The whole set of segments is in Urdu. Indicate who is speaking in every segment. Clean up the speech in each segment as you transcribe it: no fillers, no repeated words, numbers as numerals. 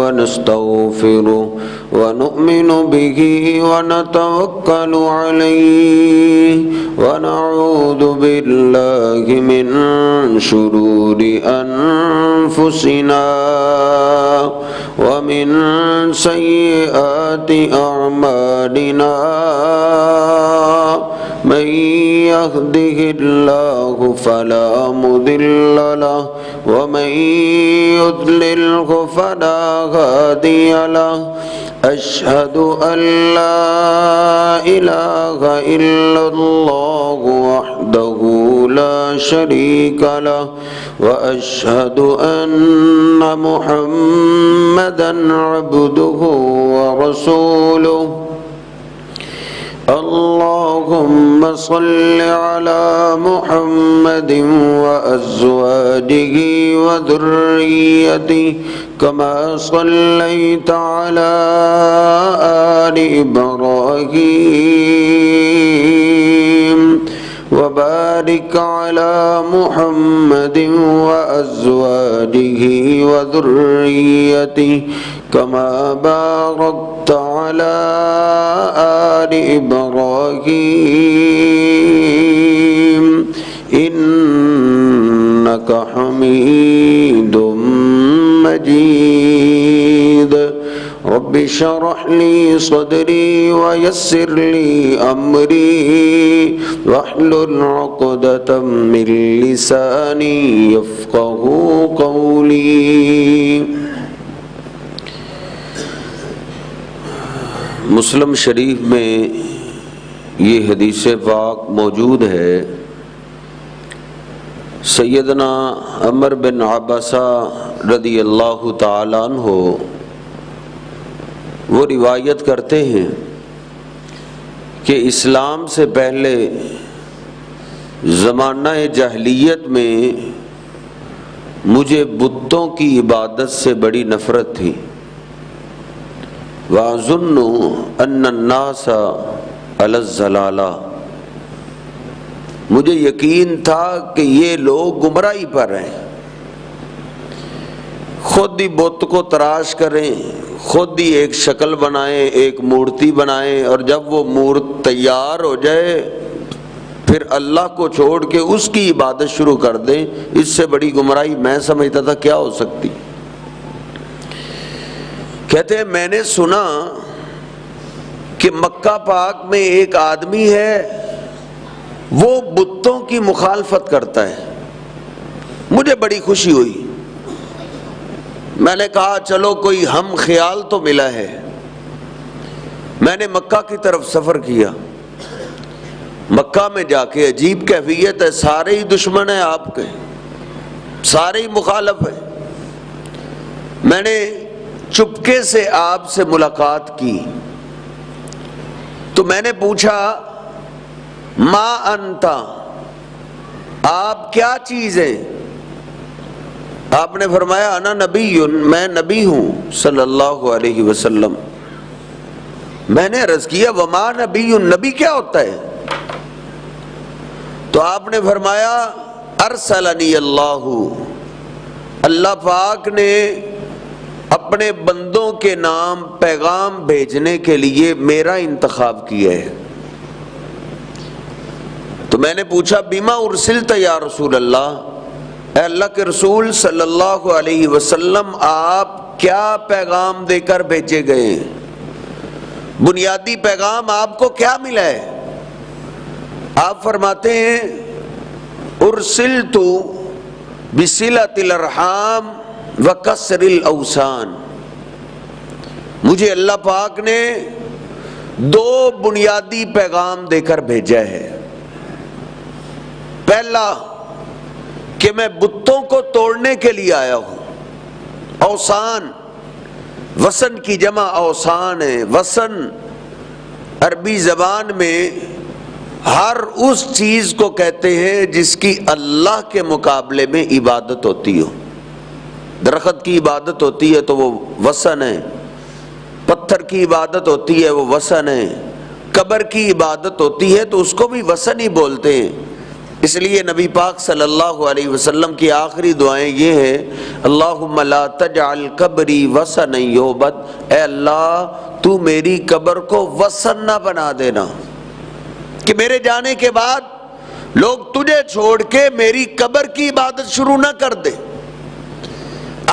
Speaker 1: ونستغفره ونؤمن به ونتوكل عليه ونعوذ بالله من شرور أنفسنا ومن سيئات أعمالنا من يهده الله فلا مضل له ومن يضلله فلا هادي له أشهد أن لا إله إلا الله وحده لا شريك له وأشهد أن محمدا عبده ورسوله اللهم صل على محمد وأزواجه وذريته كما صليت على آل إبراهيم وبارك على محمد وأزواجه وذريته كما باركت على آل إبراهيم إنك حميد مجيد رب اشرح لي صدري ويسر لي أمري واحلل عقدة من لساني يفقهوا قولي۔ مسلم شریف میں یہ حدیث پاک موجود ہے، سیدنا عمر بن عباسہ رضی اللہ تعالیٰ عنہ وہ روایت کرتے ہیں کہ اسلام سے پہلے زمانہ جاہلیت میں مجھے بتوں کی عبادت سے بڑی نفرت تھی۔ وَأَظُنُّ أَنَّ النَّاسَ عَلَى الضَّلَالَةِ، مجھے یقین تھا کہ یہ لوگ گمراہی پر ہیں، خود ہی بت کو تراش کریں، خود ہی ایک شکل بنائیں، ایک مورتی بنائیں، اور جب وہ مورت تیار ہو جائے پھر اللہ کو چھوڑ کے اس کی عبادت شروع کر دیں۔ اس سے بڑی گمراہی میں سمجھتا تھا کیا ہو سکتی۔ کہتے ہیں میں نے سنا کہ مکہ پاک میں ایک آدمی ہے وہ بتوں کی مخالفت کرتا ہے، مجھے بڑی خوشی ہوئی۔ میں نے کہا چلو کوئی ہم خیال تو ملا ہے۔ میں نے مکہ کی طرف سفر کیا۔ مکہ میں جا کے عجیب کیفیت ہے، سارے ہی دشمن ہیں آپ کے، سارے ہی مخالف ہیں۔ میں نے چپکے سے آپ سے ملاقات کی تو میں نے پوچھا ما انتا، آپ کیا چیز ہیں؟ آپ نے فرمایا انا نبی، میں نبی ہوں صلی اللہ علیہ وسلم۔ میں نے عرض کیا وما نبی، نبی کیا ہوتا ہے؟ تو آپ نے فرمایا ارسلنی اللہ، اللہ پاک نے اپنے بندوں کے نام پیغام بھیجنے کے لیے میرا انتخاب کیا ہے۔ تو میں نے پوچھا بما ارسلت یا رسول اللہ، اے اللہ کے رسول صلی اللہ علیہ وسلم آپ کیا پیغام دے کر بھیجے گئے ہیں؟ بنیادی پیغام آپ کو کیا ملا ہے؟ آپ فرماتے ہیں ارسلت بصلۃ الارحام وکسر الاوثان، مجھے اللہ پاک نے دو بنیادی پیغام دے کر بھیجا ہے۔ پہلا کہ میں بتوں کو توڑنے کے لیے آیا ہوں۔ اوثان، وثن کی جمع اوثان ہے۔ وثن عربی زبان میں ہر اس چیز کو کہتے ہیں جس کی اللہ کے مقابلے میں عبادت ہوتی ہو۔ درخت کی عبادت ہوتی ہے تو وہ وثن ہے، پتھر کی عبادت ہوتی ہے وہ وثن ہے، قبر کی عبادت ہوتی ہے تو اس کو بھی وثن ہی بولتے ہیں۔ اس لیے نبی پاک صلی اللہ علیہ وسلم کی آخری دعائیں یہ ہیں، اللہم لا تجعل قبری وثنا یعبد، اے اللہ تو میری قبر کو وثن نہ بنا دینا کہ میرے جانے کے بعد لوگ تجھے چھوڑ کے میری قبر کی عبادت شروع نہ کر دے۔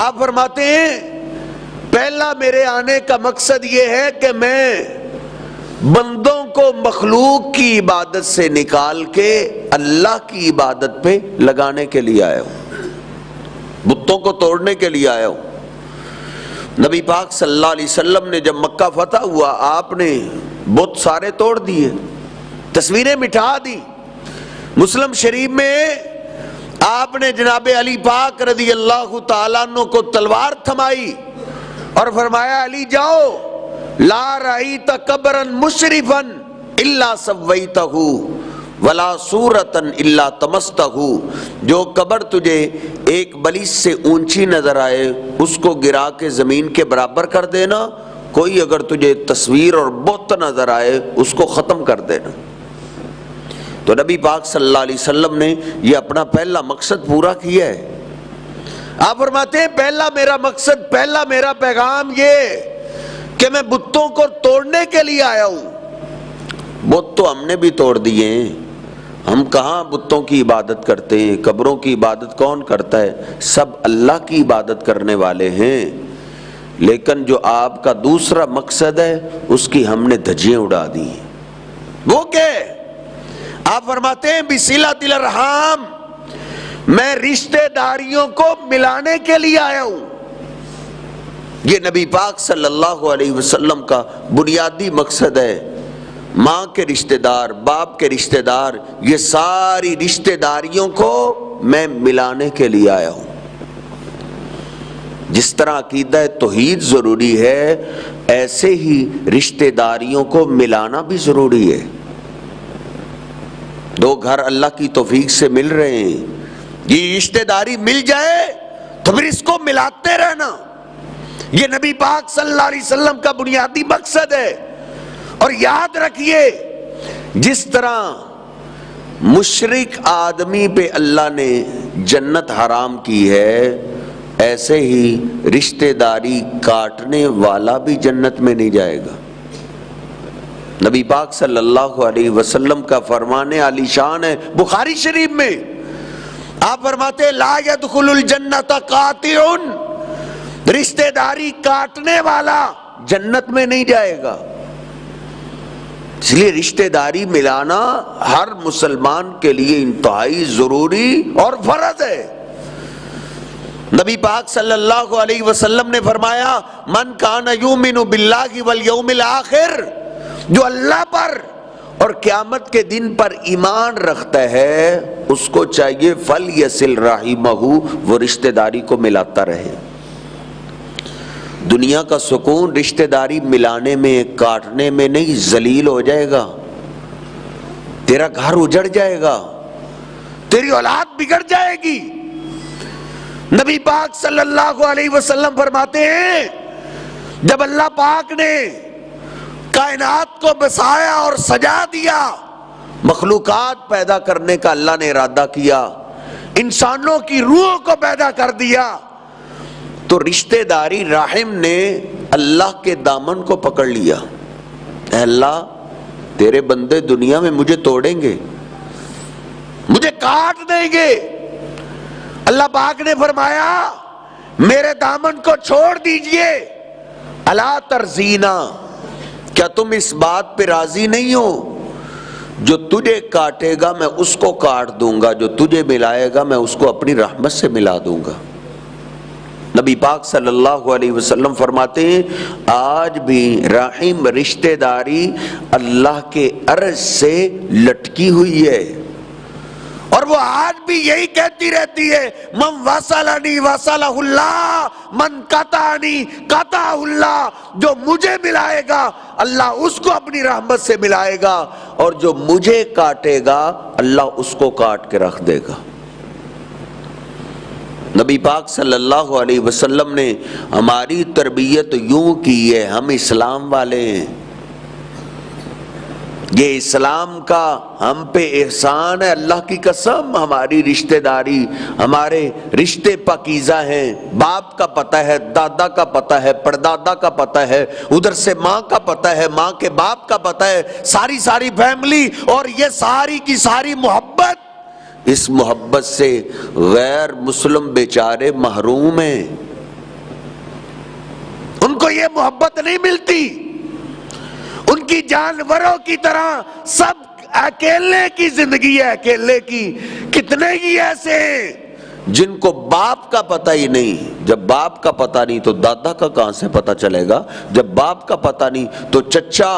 Speaker 1: آپ فرماتے ہیں پہلا میرے آنے کا مقصد یہ ہے کہ میں بندوں کو مخلوق کی عبادت سے نکال کے اللہ کی عبادت پہ لگانے کے لیے آیا ہوں، بتوں کو توڑنے کے لیے آیا ہوں۔ نبی پاک صلی اللہ علیہ وسلم نے جب مکہ فتح ہوا، آپ نے بت سارے توڑ دیے، تصویریں مٹا دی۔ مسلم شریف میں آپ نے جناب علی پاک رضی اللہ تعالیٰ عنہ کو تلوار تھمائی اور فرمایا علی جاؤ، لا رأیت قبرا مشرفا الا سویتہ ولا صورتا الا طمستہ، جو قبر تجھے ایک بلش سے اونچی نظر آئے اس کو گرا کے زمین کے برابر کر دینا، کوئی اگر تجھے تصویر اور بت نظر آئے اس کو ختم کر دینا۔ تو نبی پاک صلی اللہ علیہ وسلم نے یہ اپنا پہلا مقصد پورا کیا ہے۔ آپ فرماتے ہیں پہلا میرا مقصد، پہلا میرا پیغام یہ کہ میں بتوں کو توڑنے کے لیے آیا ہوں۔ بت تو ہم نے بھی توڑ دیے ہیں، ہم کہاں بتوں کی عبادت کرتے ہیں، قبروں کی عبادت کون کرتا ہے؟ سب اللہ کی عبادت کرنے والے ہیں، لیکن جو آپ کا دوسرا مقصد ہے اس کی ہم نے دھجیاں اڑا دی ہیں۔ وہ کیا ہے؟ آپ فرماتے ہیں بصلۃ الارحام، میں رشتہ داریوں کو ملانے کے لیے آیا ہوں۔ یہ نبی پاک صلی اللہ علیہ وسلم کا بنیادی مقصد ہے۔ ماں کے رشتہ دار، باپ کے رشتہ دار، یہ ساری رشتہ داریوں کو میں ملانے کے لیے آیا ہوں۔ جس طرح عقیدہ توحید ضروری ہے، ایسے ہی رشتہ داریوں کو ملانا بھی ضروری ہے۔ دو گھر اللہ کی توفیق سے مل رہے ہیں، یہ رشتہ داری مل جائے تو پھر اس کو ملاتے رہنا، یہ نبی پاک صلی اللہ علیہ وسلم کا بنیادی مقصد ہے۔ اور یاد رکھیے جس طرح مشرک آدمی پہ اللہ نے جنت حرام کی ہے، ایسے ہی رشتہ داری کاٹنے والا بھی جنت میں نہیں جائے گا۔ نبی پاک صلی اللہ علیہ وسلم کا فرمان عالی شان ہے بخاری شریف میں، آپ فرماتے لا يدخل الجنت قاطع، رشتہ داری کاٹنے والا جنت میں نہیں جائے گا۔ اس لیے رشتہ داری ملانا ہر مسلمان کے لیے انتہائی ضروری اور فرض ہے۔ نبی پاک صلی اللہ علیہ وسلم نے فرمایا من کان یؤمن باللہ والیوم الآخر، جو اللہ پر اور قیامت کے دن پر ایمان رکھتا ہے اس کو چاہیے فلیصل رحمہ، وہ رشتہ داری کو ملاتا رہے۔ دنیا کا سکون رشتہ داری ملانے میں، کاٹنے میں نہیں، ذلیل ہو جائے گا، تیرا گھر اجڑ جائے گا، تیری اولاد بگڑ جائے گی۔ نبی پاک صلی اللہ علیہ وسلم فرماتے ہیں جب اللہ پاک نے کائنات کو بسایا اور سجا دیا، مخلوقات پیدا کرنے کا اللہ نے ارادہ کیا، انسانوں کی روحوں کو پیدا کر دیا، تو رشتہ داری رحم نے اللہ کے دامن کو پکڑ لیا۔ اے اللہ تیرے بندے دنیا میں مجھے توڑیں گے، مجھے کاٹ دیں گے، اللہ پاک نے فرمایا میرے دامن کو چھوڑ دیجئے، الا ترضینا، کیا تم اس بات پہ راضی نہیں ہو؟ جو تجھے کاٹے گا میں اس کو کاٹ دوں گا، جو تجھے ملائے گا میں اس کو اپنی رحمت سے ملا دوں گا۔ نبی پاک صلی اللہ علیہ وسلم فرماتے ہیں آج بھی رحم رشتہ داری اللہ کے عرش سے لٹکی ہوئی ہے، اور وہ آج بھی یہی کہتی رہتی ہے من وصلنی وصلہ اللہ، من قطعنی قطعہ اللہ، جو مجھے ملائے گا اللہ اس کو اپنی رحمت سے ملائے گا، اور جو مجھے کاٹے گا اللہ اس کو کاٹ کے رکھ دے گا۔ نبی پاک صلی اللہ علیہ وسلم نے ہماری تربیت یوں کی ہے، ہم اسلام والے ہیں، یہ اسلام کا ہم پہ احسان ہے، اللہ کی قسم ہماری رشتہ داری، ہمارے رشتے پاکیزہ ہیں، باپ کا پتہ ہے، دادا کا پتہ ہے، پردادا کا پتہ ہے، ادھر سے ماں کا پتہ ہے، ماں کے باپ کا پتہ ہے، ساری فیملی، اور یہ ساری کی ساری محبت، اس محبت سے غیر مسلم بیچارے محروم ہیں، ان کو یہ محبت نہیں ملتی، ان کی جانوروں کی طرح سب اکیلے کی زندگی ہے، اکیلے کی۔ کتنے ہی ایسے ہیں جن کو باپ کا پتہ ہی نہیں، جب باپ کا پتہ نہیں تو دادا کا کہاں سے پتہ چلے گا، جب باپ کا پتہ نہیں تو چچا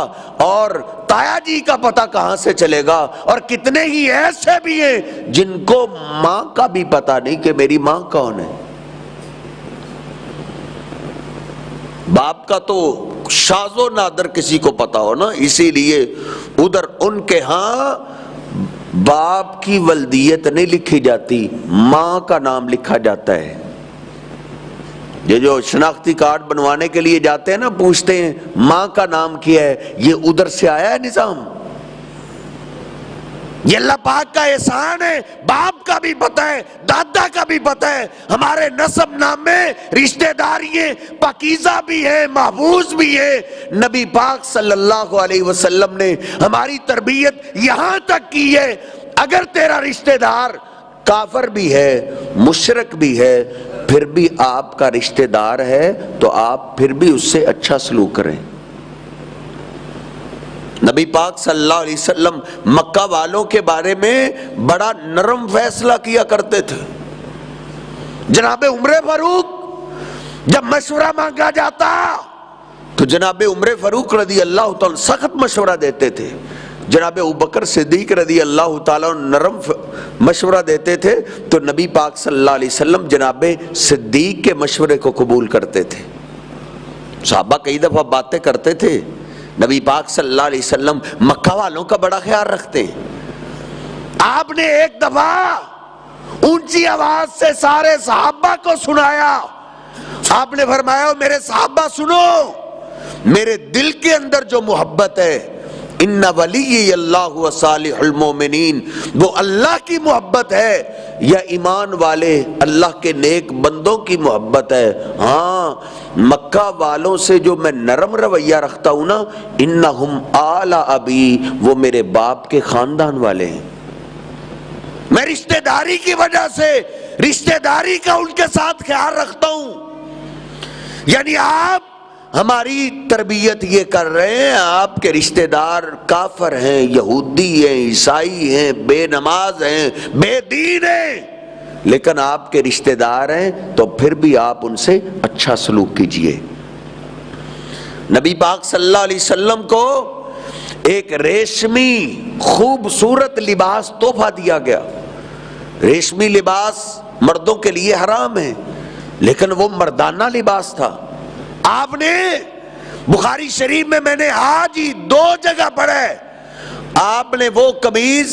Speaker 1: اور تایا جی کا پتہ کہاں سے چلے گا، اور کتنے ہی ایسے بھی ہیں جن کو ماں کا بھی پتہ نہیں کہ میری ماں کون ہے۔ باپ کا تو شاذ و نادر کسی کو پتا ہو نا، اسی لیے ادھر ان کے ہاں باپ کی ولدیت نہیں لکھی جاتی، ماں کا نام لکھا جاتا ہے۔ یہ جو شناختی کارڈ بنوانے کے لیے جاتے ہیں نا، پوچھتے ہیں ماں کا نام کیا ہے، یہ ادھر سے آیا ہے نظام۔ یہ اللہ پاک کا احسان ہے، باپ کا بھی پتہ ہے، دادا کا بھی پتہ ہے، ہمارے نسب نامے رشتہ داریاں پاکیزہ بھی ہیں، محفوظ بھی ہیں۔ نبی پاک صلی اللہ علیہ وسلم نے ہماری تربیت یہاں تک کی ہے، اگر تیرا رشتہ دار کافر بھی ہے، مشرک بھی ہے، پھر بھی آپ کا رشتہ دار ہے تو آپ پھر بھی اس سے اچھا سلوک کریں۔ نبی پاک صلی اللہ علیہ وسلم مکہ والوں کے بارے میں بڑا نرم فیصلہ کیا کرتے تھے۔ جناب عمر فاروق جب مشورہ مانگا جاتا تو جناب عمر فاروق رضی اللہ تعالیٰ سخت مشورہ دیتے تھے، جناب ابوبکر صدیق رضی اللہ تعالیٰ نرم مشورہ دیتے تھے، تو نبی پاک صلی اللہ علیہ وسلم جناب صدیق کے مشورے کو قبول کرتے تھے۔ صحابہ کئی دفعہ باتیں کرتے تھے، نبی پاک صلی اللہ علیہ وسلم مکہ والوں کا بڑا خیال رکھتے ہیں۔ آپ نے ایک دفعہ اونچی آواز سے سارے صحابہ کو سنایا، آپ نے فرمایا میرے صحابہ سنو، میرے دل کے اندر جو محبت ہے، ان ولی اللہ و صالح المومنین، وہ اللہ کی محبت ہے یا ایمان والے اللہ کے نیک بندوں کی محبت ہے۔ ہاں مکہ والوں سے جو میں نرم رویہ رکھتا ہوں نا، انہم آل ابی، وہ میرے باپ کے خاندان والے ہیں، میں رشتہ داری کی وجہ سے رشتہ داری کا ان کے ساتھ خیال رکھتا ہوں۔ یعنی آپ ہماری تربیت یہ کر رہے ہیں، آپ کے رشتہ دار کافر ہیں، یہودی ہیں، عیسائی ہیں، بے نماز ہیں، بے دین ہیں، لیکن آپ کے رشتہ دار ہیں تو پھر بھی آپ ان سے اچھا سلوک کیجئے۔ نبی پاک صلی اللہ علیہ وسلم کو ایک ریشمی خوبصورت لباس تحفہ دیا گیا۔ ریشمی لباس مردوں کے لیے حرام ہے، لیکن وہ مردانہ لباس تھا۔ آپ نے بخاری شریف میں نے آج ہی 2 جگہ پڑھا ہے، آپ نے وہ قمیض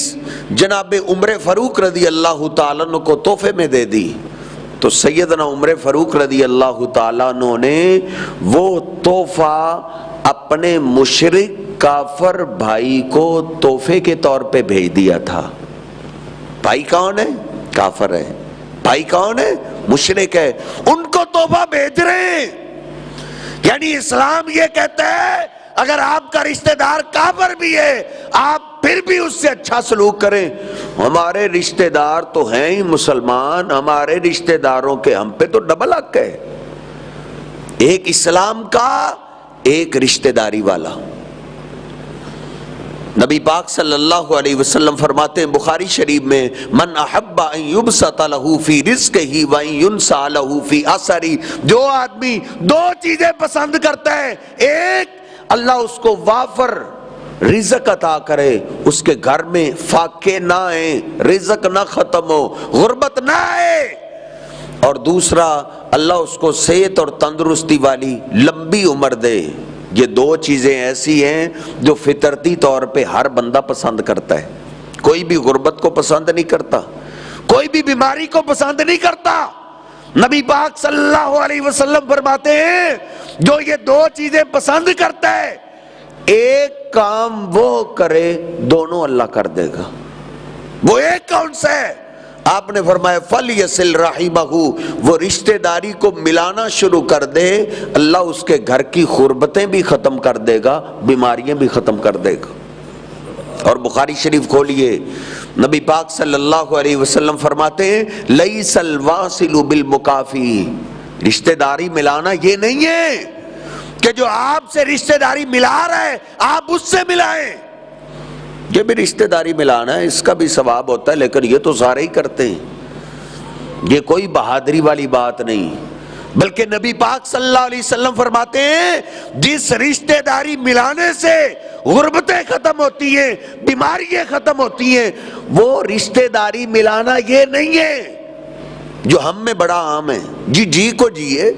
Speaker 1: جناب عمر فاروق رضی اللہ تعالیٰ عنہ کو تحفے میں دے دی، تو سیدنا عمر فاروق رضی اللہ تعالیٰ عنہ نے وہ تحفہ اپنے مشرک کافر بھائی کو تحفے کے طور پہ بھیج دیا تھا۔ بھائی کون ہے؟ کافر ہے۔ بھائی کون ہے؟ مشرک ہے، ان کو تحفہ بھیج رہے ہیں۔ یعنی اسلام یہ کہتا ہے اگر آپ کا رشتہ دار کافر بھی ہے آپ پھر بھی اس سے اچھا سلوک کریں۔ ہمارے رشتہ دار تو ہیں ہی مسلمان، ہمارے رشتہ داروں کے ہم پہ تو ڈبل حق ہے، ایک اسلام کا ایک رشتہ داری والا۔ نبی پاک صلی اللہ علیہ وسلم فرماتے ہیں بخاری شریف میں، من احب ان یبسط له فی رزقہ وان ینسى له فی اثرہ، جو آدمی 2 چیزیں پسند کرتا ہے، ایک اللہ اس کو وافر رزق عطا کرے، اس کے گھر میں فاقے نہ آئیں، رزق نہ ختم ہو، غربت نہ آئے، اور دوسرا اللہ اس کو صحت اور تندرستی والی لمبی عمر دے۔ یہ 2 چیزیں ایسی ہیں جو فطرتی طور پہ ہر بندہ پسند کرتا ہے، کوئی بھی غربت کو پسند نہیں کرتا، کوئی بھی بیماری کو پسند نہیں کرتا۔ نبی پاک صلی اللہ علیہ وسلم فرماتے ہیں جو یہ 2 چیزیں پسند کرتا ہے، ایک کام وہ کرے دونوں اللہ کر دے گا. وہ ایک کون سا ہے؟ آپ نے فرمایا فَلْيَصِلْ رَحِمَهُ، وہ رشتہ داری کو ملانا شروع کر دے، اللہ اس کے گھر کی غربتیں بھی ختم کر دے گا، بیماریاں بھی ختم کر دے گا. اور بخاری شریف کھولیے، نبی پاک صلی اللہ علیہ وسلم فرماتے ہیں لَيْسَ الْوَاصِلُ بِالْمُكَافِي، رشتہ داری ملانا یہ نہیں ہے کہ جو آپ سے رشتہ داری ملا رہا ہے آپ اس سے ملائیں. یہ بھی رشتہ داری ملانا ہے، اس کا بھی ثواب ہوتا ہے، لیکن یہ تو سارے ہی کرتے ہیں. یہ کوئی بہادری والی بات نہیں، بلکہ نبی پاک صلی اللہ علیہ وسلم فرماتے ہیں جس رشتہ داری ملانے سے غربتیں ختم ہوتی ہیں، بیماریاں ختم ہوتی ہیں، وہ رشتہ داری ملانا یہ نہیں ہے جو ہم میں بڑا عام ہے. جی کو جیے،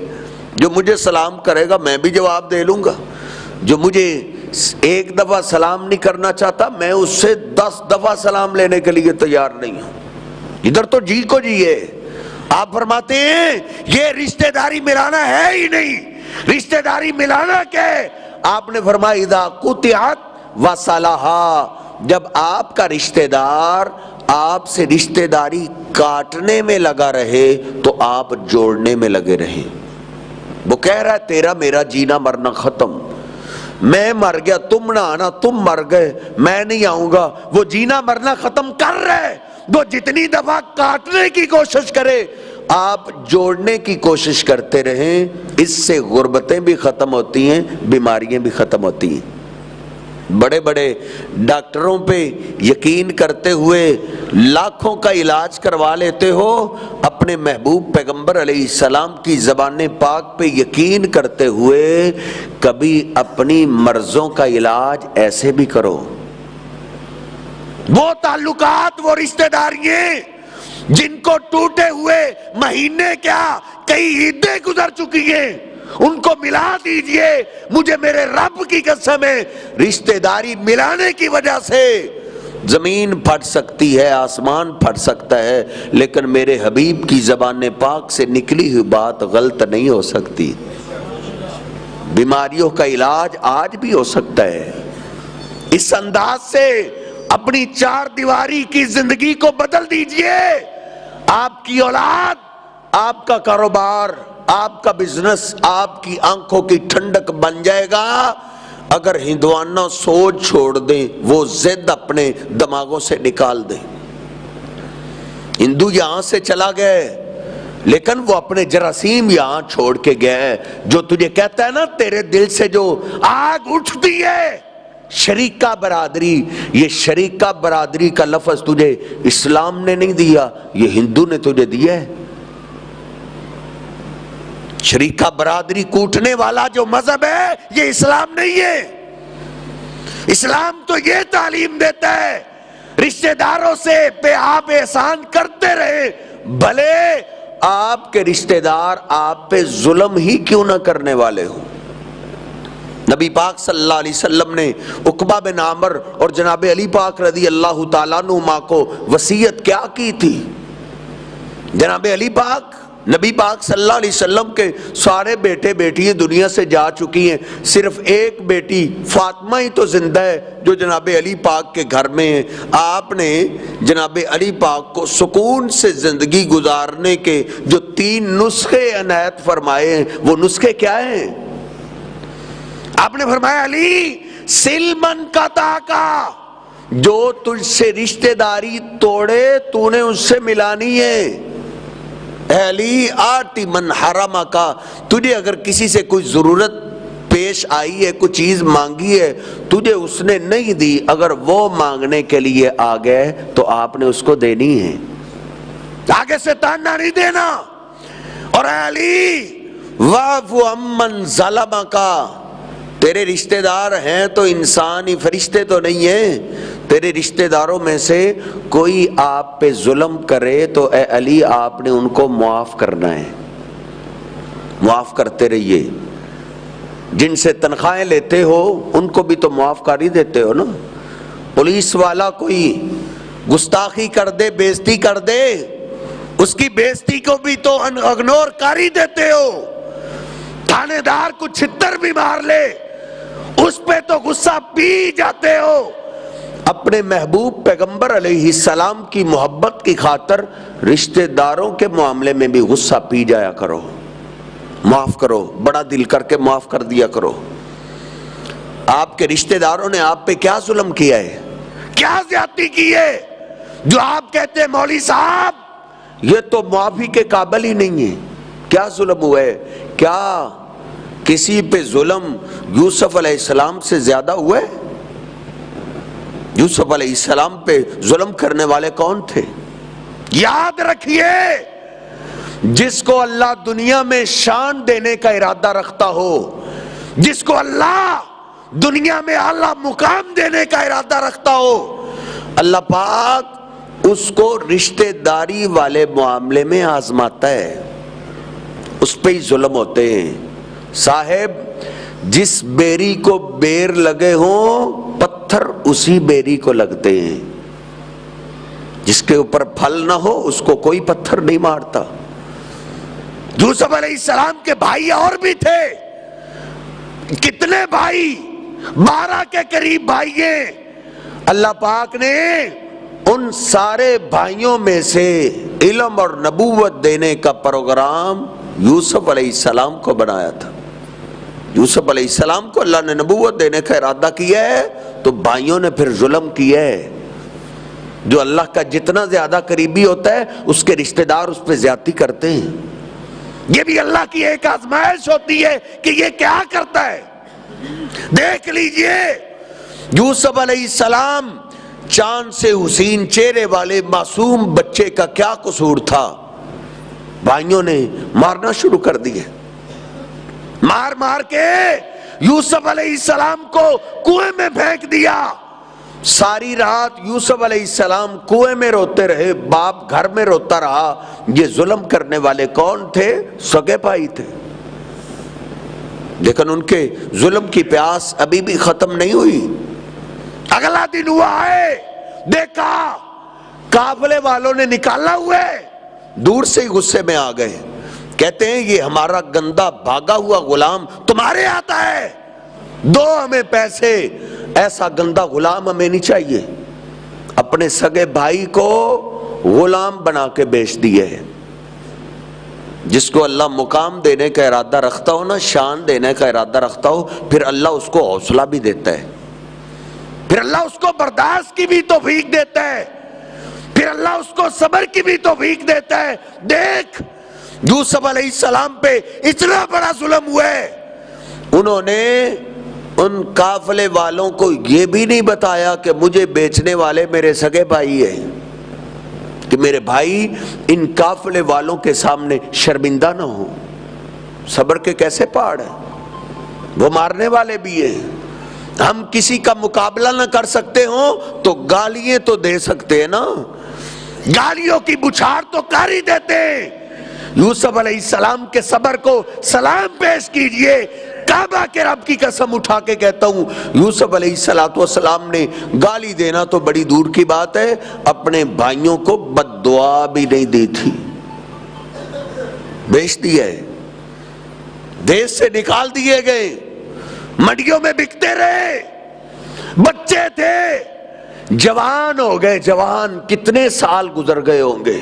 Speaker 1: جو مجھے سلام کرے گا میں بھی جواب دے لوں گا، جو مجھے ایک دفعہ سلام نہیں کرنا چاہتا میں اس سے 10 دفعہ سلام لینے کے لیے تیار نہیں ہوں. ادھر تو جی کو جیے. آپ فرماتے ہیں یہ رشتہ داری ملانا ہے ہی نہیں. رشتہ داری ملانا کیا ہے؟ آپ نے فرمایا اذا قطعت وصلھا، جب آپ کا رشتہ دار آپ سے رشتہ داری کاٹنے میں لگا رہے تو آپ جوڑنے میں لگے رہے. وہ کہہ رہا ہے تیرا میرا جینا مرنا ختم، میں مر گیا تم نہ آنا، تم مر گئے میں نہیں آؤں گا. وہ جینا مرنا ختم کر رہے، وہ جتنی دفعہ کاٹنے کی کوشش کرے آپ جوڑنے کی کوشش کرتے رہیں. اس سے غربتیں بھی ختم ہوتی ہیں، بیماریاں بھی ختم ہوتی ہیں. بڑے بڑے ڈاکٹروں پہ یقین کرتے ہوئے لاکھوں کا علاج کروا لیتے ہو، اپنے محبوب پیغمبر علیہ السلام کی زبان پاک پہ یقین کرتے ہوئے کبھی اپنی مرضوں کا علاج ایسے بھی کرو. وہ تعلقات، وہ رشتہ داریاں جن کو ٹوٹے ہوئے مہینے کیا کئی عیدیں گزر چکی ہیں، ان کو ملا دیجئے. مجھے میرے رب کی قسم ہے رشتہ داری ملانے کی وجہ سے زمین پھٹ سکتی ہے، آسمان پھٹ سکتا ہے، لیکن میرے حبیب کی زبان پاک سے نکلی ہوئی بات غلط نہیں ہو سکتی. بیماریوں کا علاج آج بھی ہو سکتا ہے. اس انداز سے اپنی 4 دیواری کی زندگی کو بدل دیجئے. آپ کی اولاد، آپ کا کاروبار، آپ کا بزنس آپ کی آنکھوں کی ٹھنڈک بن جائے گا اگر ہندوانہ سوچ چھوڑ دیں، وہ ضد اپنے دماغوں سے نکال دیں. ہندو یہاں سے چلا گئے لیکن وہ اپنے جراثیم یہاں چھوڑ کے گئے. جو تجھے کہتا ہے نا تیرے دل سے جو آگ اٹھتی ہے شریکہ برادری، یہ شریکہ برادری کا لفظ تجھے اسلام نے نہیں دیا، یہ ہندو نے تجھے دیا ہے. شریکہ برادری کوٹنے والا جو مذہب ہے یہ اسلام نہیں ہے. اسلام تو یہ تعلیم دیتا ہے رشتہ داروں سے پہ آپ احسان کرتے رہے، بھلے آپ کے رشتہ دار آپ پہ ظلم ہی کیوں نہ کرنے والے ہوں. نبی پاک صلی اللہ علیہ وسلم نے عقبہ بن عامر اور جناب علی پاک رضی اللہ تعالیٰ عنہما کو وصیت کیا کی تھی؟ جناب علی پاک نبی پاک صلی اللہ علیہ وسلم کے سارے بیٹے بیٹیاں دنیا سے جا چکی ہیں، صرف ایک بیٹی فاطمہ ہی تو زندہ ہے جو جناب علی پاک کے گھر میں ہے. آپ نے جناب علی پاک کو سکون سے زندگی گزارنے کے جو 3 نسخے عنایت فرمائے ہیں، وہ نسخے کیا ہیں؟ آپ نے فرمایا علی سلمن کا تاکا، جو تجھ سے رشتہ داری توڑے تو نے اس سے ملانی ہے. اے علی آتی من حرم کا، تجھے اگر کسی سے کوئی ضرورت پیش آئی ہے، کوئی چیز مانگی ہے، تجھے اس نے نہیں دی، اگر وہ مانگنے کے لیے آ گئے تو آپ نے اس کو دینی ہے، آگے سے تانا نہیں دینا. اور اے علی واعف عمن ظلم کا، تیرے رشتہ دار ہیں تو انسان ہی، فرشتے تو نہیں ہیں. تیرے رشتہ داروں میں سے کوئی آپ پہ ظلم کرے تو اے علی آپ نے ان کو معاف کرنا ہے، معاف کرتے رہیے. جن سے تنخواہیں لیتے ہو ان کو بھی تو معاف کر ہی دیتے ہو نا. پولیس والا کوئی گستاخی کر دے، بےزتی کر دے، اس کی بےزتی کو بھی تو اگنور کر ہی دیتے ہو. تھانے دار کو چھتر بھی مار لے اس پہ تو غصہ پی جاتے ہو. اپنے محبوب پیغمبر علیہ السلام کی محبت کی خاطر رشتہ داروں کے معاملے میں بھی غصہ پی جایا کرو. معاف کرو، بڑا دل کر کے معاف کر دیا کرو. آپ کے رشتہ داروں نے آپ پہ کیا ظلم کیا ہے، کیا زیادتی کی ہے جو آپ کہتے ہیں مولوی صاحب یہ تو معافی کے قابل ہی نہیں ہے؟ کیا ظلم ہوا ہے؟ کیا کسی پہ ظلم یوسف علیہ السلام سے زیادہ ہوا ہے؟ یوسف علیہ السلام پہ ظلم کرنے والے کون تھے؟ یاد رکھیے، جس کو اللہ دنیا میں شان دینے کا ارادہ رکھتا ہو، جس کو اللہ دنیا میں اعلیٰ مقام دینے کا ارادہ رکھتا ہو، اللہ پاک اس کو رشتہ داری والے معاملے میں آزماتا ہے، اس پہ ہی ظلم ہوتے ہیں. صاحب جس بیری کو بیر لگے ہوں پتھر اسی بیری کو لگتے ہیں، جس کے اوپر پھل نہ ہو اس کو کوئی پتھر نہیں مارتا. یوسف علیہ السلام کے بھائی اور بھی تھے. کتنے بھائی؟ 12 کے قریب بھائی ہیں. اللہ پاک نے ان سارے بھائیوں میں سے علم اور نبوت دینے کا پروگرام یوسف علیہ السلام کو بنایا تھا. یوسف علیہ السلام کو اللہ نے نبوت دینے کا ارادہ کیا ہے تو بھائیوں نے پھر ظلم کیا ہے. جو اللہ کا جتنا زیادہ قریبی ہوتا ہے اس کے رشتہ دار اس پہ زیادتی کرتے ہیں. یہ بھی اللہ کی ایک آزمائش ہوتی ہے کہ یہ کیا کرتا ہے. دیکھ لیجئے یوسف علیہ السلام چاند سے حسین چہرے والے معصوم بچے کا کیا قصور تھا؟ بھائیوں نے مارنا شروع کر دیے. مار مار کے یوسف علیہ السلام کو کنویں میں پھینک دیا. ساری رات یوسف علیہ السلام کنویں میں روتے رہے، باپ گھر میں روتا رہا. یہ ظلم کرنے والے کون تھے؟ سگے بھائی تھے. لیکن ان کے ظلم کی پیاس ابھی بھی ختم نہیں ہوئی. اگلا دن ہوا ہے، دیکھا قافلے والوں نے نکالا ہوا ہے، دور سے ہی غصے میں آ گئے. کہتے ہیں یہ ہمارا گندا بھاگا ہوا غلام تمہارے آتا ہے، دو ہمیں پیسے. ایسا گندا غلام ہمیں نہیں چاہیے. اپنے سگے بھائی کو غلام بنا کے بیچ دیے. جس کو اللہ مقام دینے کا ارادہ رکھتا ہو نا، شان دینے کا ارادہ رکھتا ہو، پھر اللہ اس کو حوصلہ بھی دیتا ہے، پھر اللہ اس کو برداشت کی بھی توفیق دیتا ہے، پھر اللہ اس کو صبر کی بھی توفیق دیتا ہے. دیکھ یوسف علیہ السلام پہ اتنا بڑا ظلم ہوا ہے، انہوں نے ان قافلے والوں کو یہ بھی نہیں بتایا کہ مجھے بیچنے والے میرے سگے بھائی ہیں، کہ میرے بھائی ان قافلے والوں کے سامنے شرمندہ نہ ہو. صبر کے کیسے پہاڑ ہیں، وہ مارنے والے بھی ہیں. ہم کسی کا مقابلہ نہ کر سکتے ہوں تو گالیاں تو دے سکتے ہیں نا، گالیوں کی بچھاڑ تو کر ہی دیتے ہیں. یوسف علیہ السلام کے صبر کو سلام پیش کیجئے. کعبہ کے رب کی قسم اٹھا کے کہتا ہوں، یوسف علیہ السلام نے گالی دینا تو بڑی دور کی بات ہے، اپنے بھائیوں کو بد دعا بھی نہیں دی تھی. بیچ دیا ہے، دیش سے نکال دیے گئے، منڈیوں میں بکتے رہے. بچے تھے، جوان ہو گئے. جوان کتنے سال گزر گئے ہوں گے.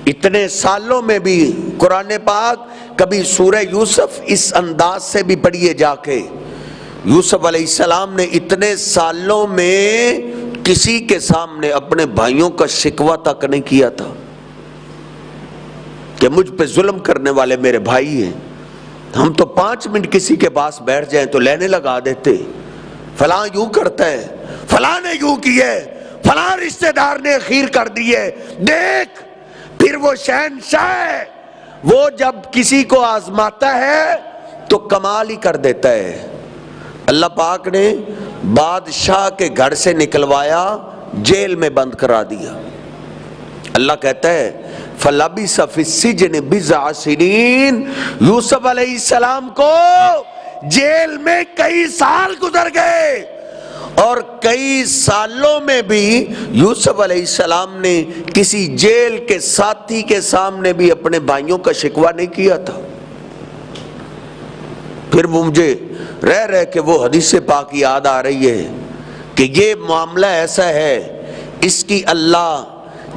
Speaker 1: اتنے سالوں میں بھی قرآن پاک کبھی سورہ یوسف اس انداز سے بھی پڑھیے جا کے. یوسف علیہ السلام نے اتنے سالوں میں کسی کے سامنے اپنے بھائیوں کا شکوہ تک نہیں کیا تھا کہ مجھ پہ ظلم کرنے والے میرے بھائی ہیں. ہم تو 5 منٹ کسی کے پاس بیٹھ جائیں تو لینے لگا دیتے، فلاں یوں کرتا ہے، فلاں نے یوں کیا ہے، فلاں رشتہ دار نے اخیر کر دی ہے. دیکھ پھر وہ شہنشاہ ہے، وہ جب کسی کو آزماتا ہے تو کمال ہی کر دیتا ہے. اللہ پاک نے بادشاہ کے گھر سے نکلوایا، جیل میں بند کرا دیا. اللہ کہتا ہے فَلَبِثَ فِي السِّجْنِ بِضْعَ سِنِينَ، یوسف علیہ السلام کو جیل میں کئی سال گزر گئے، اور کئی سالوں میں بھی یوسف علیہ السلام نے کسی جیل کے ساتھی کے سامنے بھی اپنے بھائیوں کا شکوہ نہیں کیا تھا. پھر مجھے رہ کے وہ حدیث پاک یاد آ رہی ہے کہ یہ معاملہ ایسا ہے، اس کی اللہ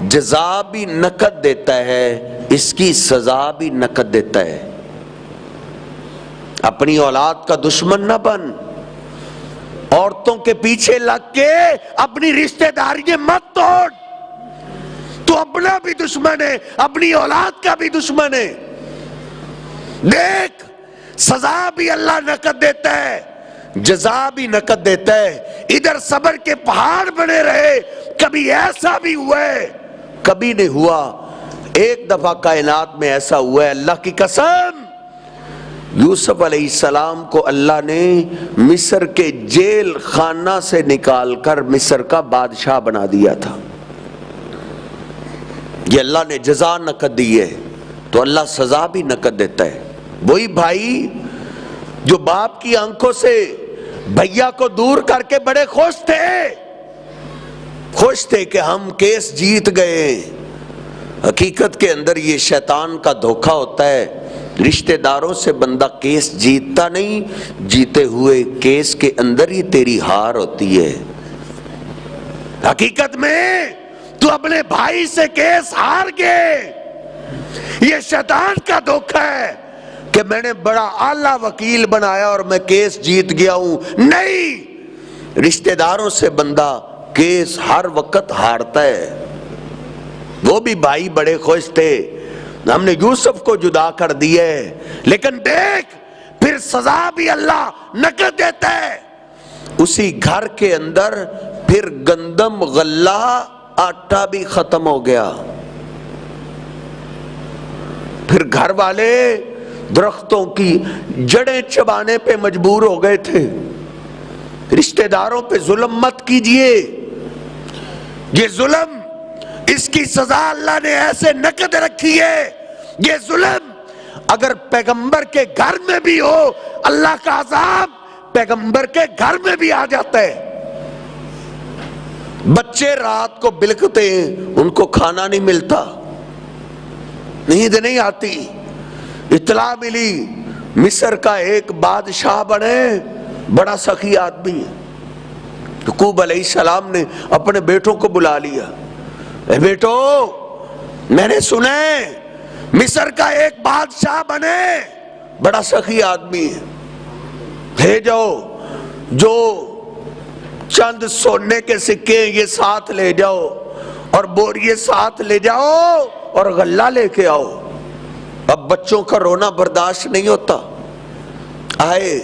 Speaker 1: جزا بھی نقد دیتا ہے، اس کی سزا بھی نقد دیتا ہے۔ اپنی اولاد کا دشمن نہ بن، عورتوں کے پیچھے لگ کے اپنی رشتہ داریاں مت توڑ، تو اپنا بھی دشمن ہے، اپنی اولاد کا بھی دشمن ہے۔ دیکھ، سزا بھی اللہ نقد دیتا ہے، جزا بھی نقد دیتا ہے۔ ادھر صبر کے پہاڑ بنے رہے، کبھی ایسا بھی ہوا ہے، کبھی نہیں ہوا۔ ایک دفعہ کائنات میں ایسا ہوا ہے، اللہ کی قسم، یوسف علیہ السلام کو اللہ نے مصر کے جیل خانہ سے نکال کر مصر کا بادشاہ بنا دیا تھا۔ یہ اللہ نے جزا نقد دی ہے، تو اللہ سزا بھی نقد دیتا ہے۔ وہی بھائی جو باپ کی آنکھوں سے بھیا کو دور کر کے بڑے خوش تھے کہ ہم کیس جیت گئے، حقیقت کے اندر یہ شیطان کا دھوکہ ہوتا ہے۔ رشتہ داروں سے بندہ کیس جیتتا نہیں، جیتے ہوئے کیس کے اندر ہی تیری ہار ہوتی ہے۔ حقیقت میں تو اپنے بھائی سے کیس ہار گئے، یہ شیطان کا دھوکہ ہے کہ میں نے بڑا اعلیٰ وکیل بنایا اور میں کیس جیت گیا ہوں۔ نہیں، رشتہ داروں سے بندہ کیس ہر وقت ہارتا ہے۔ وہ بھی بھائی بڑے خوش تھے، ہم نے یوسف کو جدا کر دیا ہے، لیکن دیکھ پھر سزا بھی اللہ نقد دیتا ہے۔ اسی گھر کے اندر پھر گندم غلہ آٹا بھی ختم ہو گیا، پھر گھر والے درختوں کی جڑیں چبانے پہ مجبور ہو گئے تھے۔ رشتہ داروں پہ ظلم مت کیجئے، یہ ظلم، اس کی سزا اللہ نے ایسے نقد رکھی ہے۔ یہ ظلم اگر پیغمبر کے گھر میں بھی ہو، اللہ کا عذاب پیغمبر کے گھر میں بھی آ جاتا ہے۔ بچے رات کو بلکتے ہیں، ان کو کھانا نہیں ملتا، نیند نہیں آتی۔ اطلاع ملی مصر کا ایک بادشاہ بنے، بڑا سخی آدمی ہے۔ یعقوب علیہ السلام نے اپنے بیٹوں کو بلا لیا، اے بیٹو، میں نے سنا ہے مصر کا ایک بادشاہ بنے، بڑا سخی آدمی ہے، لے جاؤ، جو چند سونے کے سکے یہ ساتھ لے جاؤ، اور بوریے ساتھ لے جاؤ، اور غلہ لے کے آؤ۔ اب بچوں کا رونا برداشت نہیں ہوتا، آئے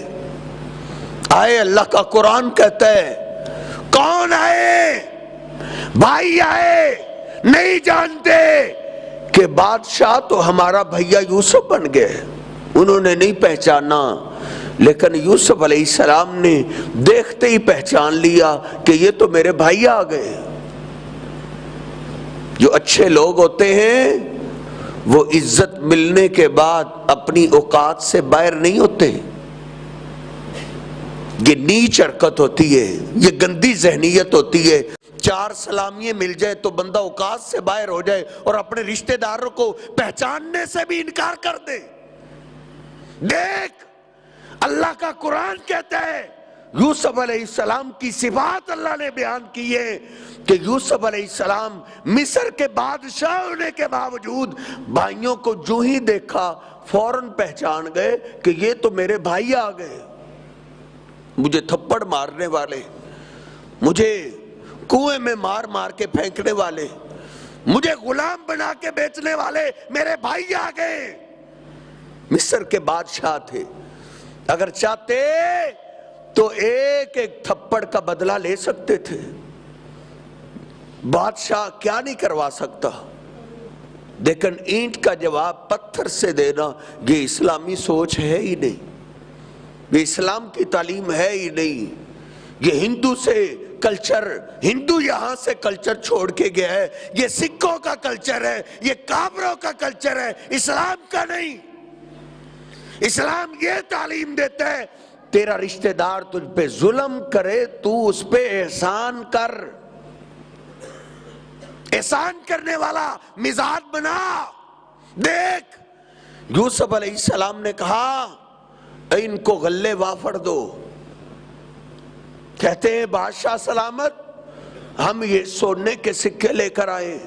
Speaker 1: اللہ کا قرآن کہتا ہے، کون آئے؟ بھائی آئے، نہیں جانتے کہ بادشاہ تو ہمارا بھیا یوسف بن گئے۔ انہوں نے نہیں پہچانا، لیکن یوسف علیہ السلام نے دیکھتے ہی پہچان لیا کہ یہ تو میرے بھائی آ گئے۔ جو اچھے لوگ ہوتے ہیں وہ عزت ملنے کے بعد اپنی اوقات سے باہر نہیں ہوتے، یہ نیچ حرکت ہوتی ہے، یہ گندی ذہنیت ہوتی ہے۔ چار سلامیاں مل جائے تو بندہ اوقات سے باہر ہو جائے اور اپنے رشتہ داروں کو پہچاننے سے بھی انکار کر دے۔ دیکھ، اللہ کا قرآن کہتا ہے، یوسف علیہ السلام کی صفات اللہ نے بیان کی ہے کہ یوسف علیہ السلام مصر کے بادشاہ ہونے کے باوجود بھائیوں کو جو ہی دیکھا فوراً پہچان گئے کہ یہ تو میرے بھائی آ گئے، مجھے تھپڑ مارنے والے، مجھے کنویں میں مار مار کے پھینکنے والے، مجھے غلام بنا کے بیچنے والے میرے بھائی آ گئے۔ مصر کے بادشاہ تھے، اگر چاہتے تو ایک ایک تھپڑ کا بدلہ لے سکتے تھے، بادشاہ کیا نہیں کروا سکتا، لیکن اینٹ کا جواب پتھر سے دینا یہ اسلامی سوچ ہے ہی نہیں، یہ اسلام کی تعلیم ہے ہی نہیں۔ یہ ہندو سے کلچر، ہندو یہاں سے کلچر چھوڑ کے گیا ہے، یہ سکھوں کا کلچر ہے، یہ کافروں کا کلچر ہے، اسلام کا نہیں۔ اسلام یہ تعلیم دیتا ہے، تیرا رشتہ دار تجھ پہ ظلم کرے تو اس پہ احسان کر، احسان کرنے والا مزاج بنا۔ دیکھ، یوسف علیہ السلام نے کہا ان کو غلے وافر دو۔ کہتے ہیں بادشاہ سلامت، ہم یہ سونے کے سکے لے کر آئے،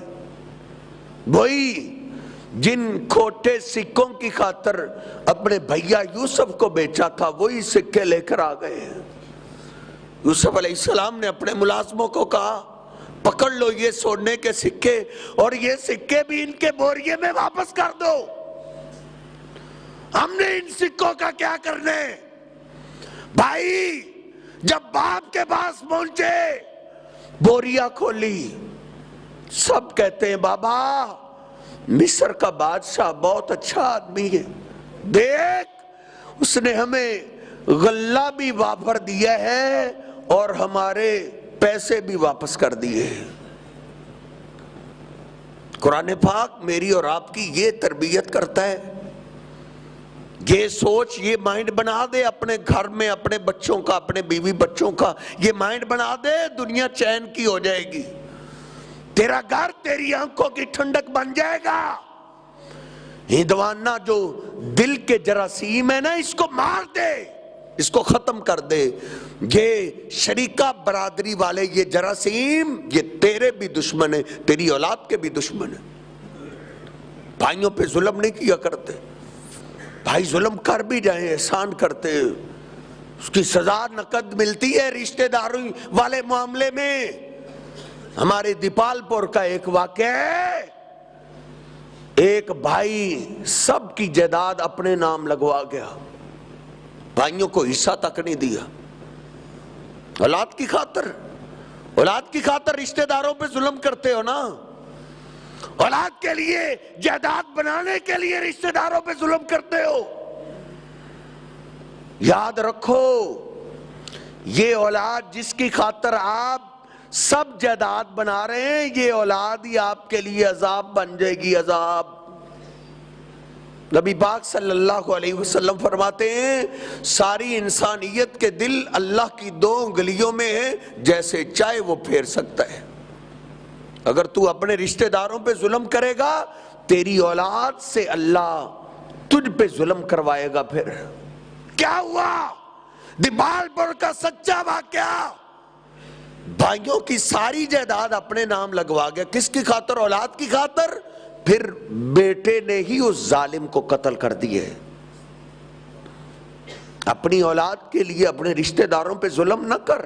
Speaker 1: وہی جن کھوٹے سکوں کی خاطر اپنے بھیا یوسف کو بیچا تھا، وہی سکے لے کر آ گئے ہیں۔ یوسف علیہ السلام نے اپنے ملازموں کو کہا پکڑ لو یہ سونے کے سکے، اور یہ سکے بھی ان کے بوریے میں واپس کر دو، ہم نے ان سکوں کا کیا کرنا ہے؟ بھائی جب باپ کے پاس پہنچے، بوریا کھولی، سب کہتے ہیں بابا مصر کا بادشاہ بہت اچھا آدمی ہے، دیکھ اس نے ہمیں غلہ بھی وافر دیا ہے اور ہمارے پیسے بھی واپس کر دیے۔ قرآن پاک میری اور آپ کی یہ تربیت کرتا ہے، یہ سوچ، یہ مائنڈ بنا دے اپنے گھر میں، اپنے بچوں کا، اپنے بیوی بچوں کا یہ مائنڈ بنا دے، دنیا چین کی ہو جائے گی، تیرا گھر تیری آنکھوں کی ٹھنڈک بن جائے گا۔ ہندوانہ جو دل کے جراثیم ہے نا، اس کو مار دے، اس کو ختم کر دے۔ یہ شریکہ برادری والے یہ جراثیم، یہ تیرے بھی دشمن ہیں، تیری اولاد کے بھی دشمن ہیں۔ بھائیوں پہ ظلم نہیں کیا کرتے، بھائی ظلم کر بھی جائیں احسان کرتے، اس کی سزا نقد ملتی ہے۔ رشتہ داری والے معاملے میں ہمارے دیپال پور کا ایک واقعہ ہے، ایک بھائی سب کی جائیداد اپنے نام لگوا گیا، بھائیوں کو حصہ تک نہیں دیا، اولاد کی خاطر رشتہ داروں پہ ظلم کرتے ہو نا، اولاد کے لیے جائیداد بنانے کے لیے رشتہ داروں پہ ظلم کرتے ہو۔ یاد رکھو یہ اولاد جس کی خاطر آپ سب جائیداد بنا رہے ہیں، یہ اولاد ہی آپ کے لیے عذاب بن جائے گی، عذاب۔ نبی پاک صلی اللہ علیہ وسلم فرماتے ہیں ساری انسانیت کے دل اللہ کی دو انگلیوں میں ہے، جیسے چاہے وہ پھیر سکتا ہے۔ اگر تو اپنے رشتہ داروں پہ ظلم کرے گا، تیری اولاد سے اللہ تجھ پہ ظلم کروائے گا۔ پھر کیا ہوا؟ دیپال پور کا سچا واقعہ، بھائیوں کی ساری جائیداد اپنے نام لگوا گیا، کس کی خاطر؟ اولاد کی خاطر۔ پھر بیٹے نے ہی اس ظالم کو قتل کر دیے۔ اپنی اولاد کے لیے اپنے رشتہ داروں پہ ظلم نہ کر،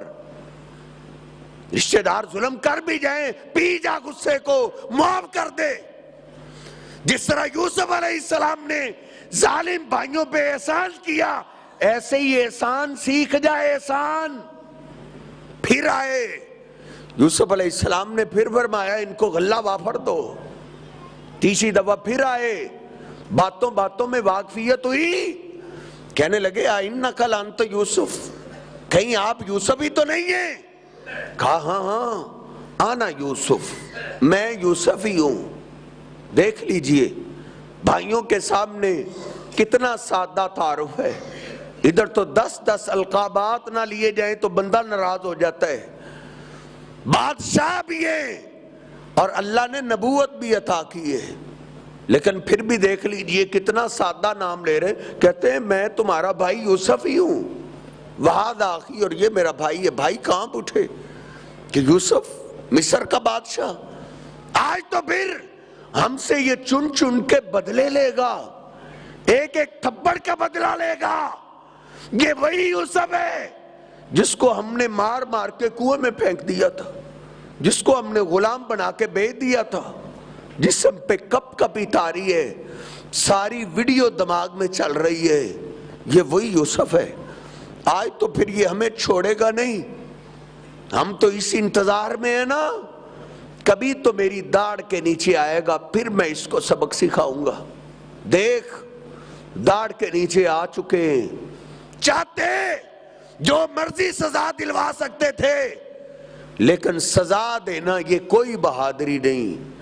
Speaker 1: رشتہ دار ظلم کر بھی جائیں، پی جا غصے کو، معاف کر دے۔ جس طرح یوسف علیہ السلام نے ظالم بھائیوں پہ احسان کیا، ایسے ہی احسان سیکھ جائے، احسان پھر آئے۔ یوسف علیہ السلام نے پھر فرمایا ان کو غلہ وافر دو، تیسری دفعہ پھر آئے، باتوں باتوں میں واقفیت ہوئی، کہنے لگے اِنَّکَ لَأَنْتَ یوسف، کہیں آپ یوسف ہی تو نہیں ہیں؟ کہا ہاں آنا یوسف، میں یوسف ہی ہوں۔ دیکھ لیجئے بھائیوں کے سامنے کتنا سادہ تعارف ہے، ادھر تو 10 القابات نہ لیے جائیں تو بندہ ناراض ہو جاتا ہے۔ بادشاہ بھی ہے اور اللہ نے نبوت بھی عطا کی ہے، لیکن پھر بھی دیکھ لیجئے کتنا سادہ نام لے رہے، کہتے ہیں میں تمہارا بھائی یوسف ہی ہوں، وہاد آخی، اور یہ میرا بھائی ہے۔ بھائی کہاں اٹھے کہ یوسف مصر کا بادشاہ، آج تو پھر ہم سے یہ چن چن کے بدلے لے گا، ایک ایک تھپڑ کا بدلہ لے گا۔ یہ وہی یوسف ہے جس کو ہم نے مار مار کے کنویں میں پھینک دیا تھا، جس کو ہم نے غلام بنا کے بیچ دیا تھا، جسم پہ کپ کپی تاری ہے، ساری ویڈیو دماغ میں چل رہی ہے، یہ وہی یوسف ہے۔ آج تو پھر یہ ہمیں چھوڑے گا نہیں، ہم تو اس انتظار میں ہیں نا، کبھی تو میری داڑھ کے نیچے آئے گا، پھر میں اس کو سبق سکھاؤں گا۔ دیکھ داڑھ کے نیچے آ چکے ہیں، چاہتے جو مرضی سزا دلوا سکتے تھے، لیکن سزا دینا یہ کوئی بہادری نہیں۔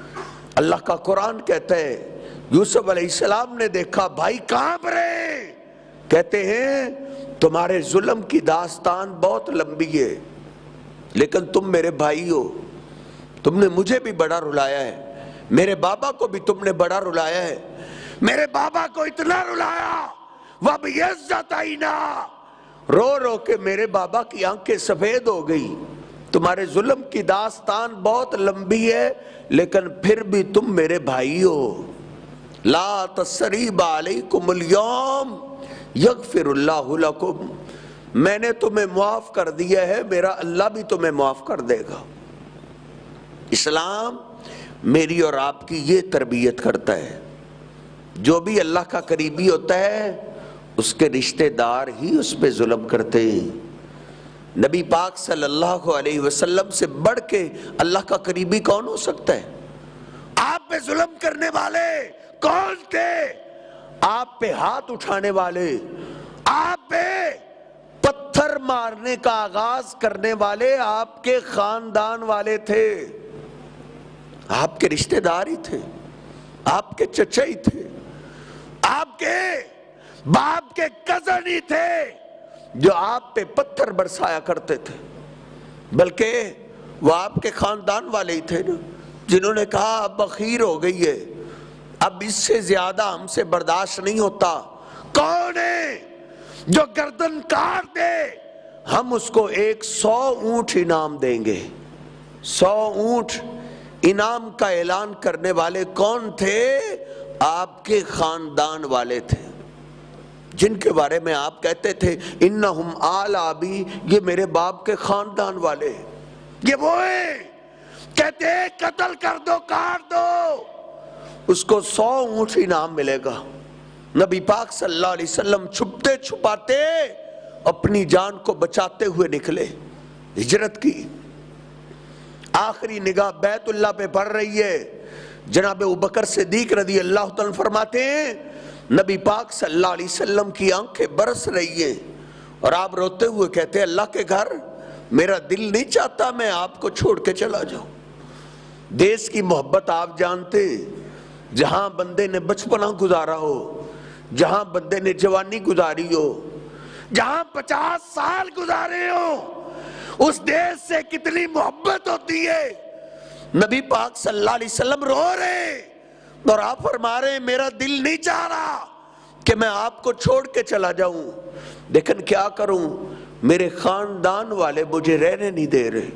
Speaker 1: اللہ کا قرآن کہتا ہے یوسف علیہ السلام نے دیکھا بھائی کانپ رہے، کہتے ہیں تمہارے ظلم کی داستان بہت لمبی ہے، لیکن تم میرے بھائی ہو، تم نے مجھے بھی بڑا رلایا ہے، میرے بابا کو بھی تم نے بڑا رلایا ہے، میرے بابا کو اتنا رلایا وَبِيَضَّتَيْنَا، رو رو کے میرے بابا کی آنکھیں سفید ہو گئی. تمہارے ظلم کی داستان بہت لمبی ہے لیکن پھر بھی تم میرے بھائی ہو. لا تثریب علیکم اليوم یغفر اللہ لکم، میں نے تمہیں معاف کر دیا ہے، میرا اللہ بھی تمہیں معاف کر دے گا. اسلام میری اور آپ کی یہ تربیت کرتا ہے. جو بھی اللہ کا قریبی ہوتا ہے اس کے رشتہ دار ہی اس پہ ظلم کرتے ہیں. نبی پاک صلی اللہ علیہ وسلم سے بڑھ کے اللہ کا قریبی کون ہو سکتا ہے؟ آپ پہ ظلم کرنے والے کون تھے؟ آپ پہ ہاتھ اٹھانے والے، آپ پہ پتھر مارنے کا آغاز کرنے والے آپ کے خاندان والے تھے، آپ کے رشتہ دار ہی تھے، آپ کے چچا ہی تھے، آپ کے باپ کے کزن ہی تھے جو آپ پہ پتھر برسایا کرتے تھے. بلکہ وہ آپ کے خاندان والے ہی تھے جنہوں نے کہا اب اخیر ہو گئی ہے، اب اس سے زیادہ ہم سے برداشت نہیں ہوتا. کون ہے جو گردن کاٹ دے ہم اس کو 100 اونٹ انعام دیں گے؟ 100 اونٹ انعام کا اعلان کرنے والے کون تھے؟ آپ کے خاندان والے تھے، جن کے بارے میں آپ کہتے تھے انہم آل ابی، یہ میرے باپ کے خاندان والے. یہ وہ ہیں کہتے ہیں قتل کر دو، کاٹ دو، اس کو 100 اونٹ انعام ملے گا. نبی پاک صلی اللہ علیہ وسلم چھپتے چھپاتے اپنی جان کو بچاتے ہوئے نکلے، ہجرت کی. آخری نگاہ بیت اللہ پہ پڑ رہی ہے. جناب ابوبکر صدیق رضی اللہ تعالیٰ فرماتے ہیں نبی پاک صلی اللہ علیہ وسلم کی آنکھیں برس رہی ہیں اور آپ روتے ہوئے کہتے ہیں اللہ کے گھر میرا دل نہیں چاہتا میں آپ کو چھوڑ کے چلا جاؤں. دیس کی محبت آپ جانتے ہیں، جہاں بندے نے بچپنا گزارا ہو، جہاں بندے نے جوانی گزاری ہو، جہاں 50 سال گزارے ہو، اس دیس سے کتنی محبت ہوتی ہے. نبی پاک صلی اللہ علیہ وسلم رو رہے اور آپ فرما رہے ہیں میرا دل نہیں چاہ رہا کہ میں آپ کو چھوڑ کے چلا جاؤں، لیکن کیا کروں، میرے خاندان والے مجھے رہنے نہیں دے رہے.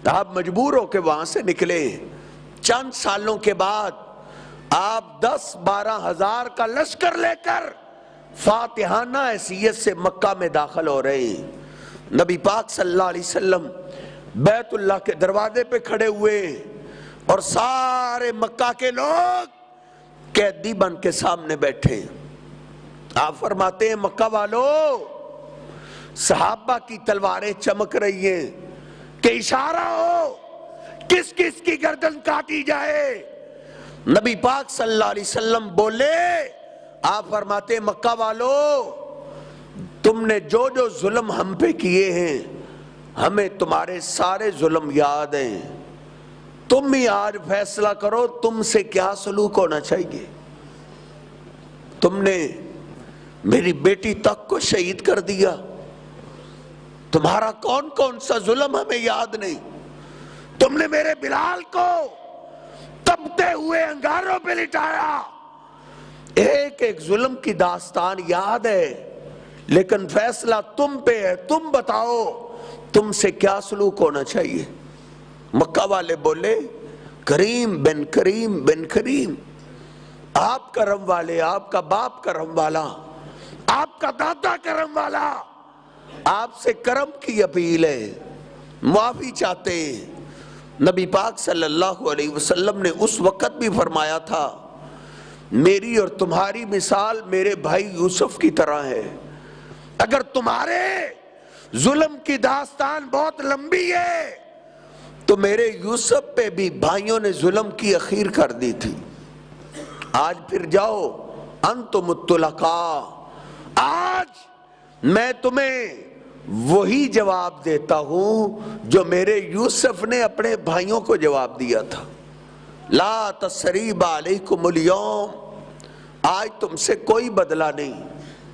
Speaker 1: آپ مجبور ہو کے وہاں سے نکلے. چند سالوں کے بعد آپ 10-12 ہزار کا لشکر لے کر فاتحانہ حیثیت سے مکہ میں داخل ہو رہے ہیں. نبی پاک صلی اللہ علیہ وسلم بیت اللہ کے دروازے پہ کھڑے ہوئے اور سارے مکہ کے لوگ قیدی بن کے سامنے بیٹھے. آپ فرماتے ہیں مکہ والو، صحابہ کی تلواریں چمک رہی ہیں کہ اشارہ ہو کس کس کی گردن کاٹی جائے. نبی پاک صلی اللہ علیہ وسلم بولے، آپ فرماتے ہیں مکہ والو، تم نے جو جو ظلم ہم پہ کیے ہیں ہمیں تمہارے سارے ظلم یاد ہیں. تم ہی آج فیصلہ کرو تم سے کیا سلوک ہونا چاہیے. تم نے میری بیٹی تک کو شہید کر دیا، تمہارا کون کون سا ظلم ہمیں یاد نہیں. تم نے میرے بلال کو تپتے ہوئے انگاروں پہ لٹایا. ایک ایک ظلم کی داستان یاد ہے لیکن فیصلہ تم پہ ہے. تم بتاؤ تم سے کیا سلوک ہونا چاہیے. مکہ والے بولے کریم بن کریم بن کریم، آپ کرم والے، آپ کا باپ کرم والا، آپ کا دادا کرم والا، آپ سے کرم کی اپیل ہے، معافی چاہتے ہیں. نبی پاک صلی اللہ علیہ وسلم نے اس وقت بھی فرمایا تھا میری اور تمہاری مثال میرے بھائی یوسف کی طرح ہے. اگر تمہارے ظلم کی داستان بہت لمبی ہے تو میرے یوسف پہ بھی بھائیوں نے ظلم کی اخیر کر دی تھی. آج پھر جاؤ انتم الطلقاء، آج میں تمہیں وہی جواب دیتا ہوں جو میرے یوسف نے اپنے بھائیوں کو جواب دیا تھا. لا تثریب علیکم اليوم، آج تم سے کوئی بدلہ نہیں.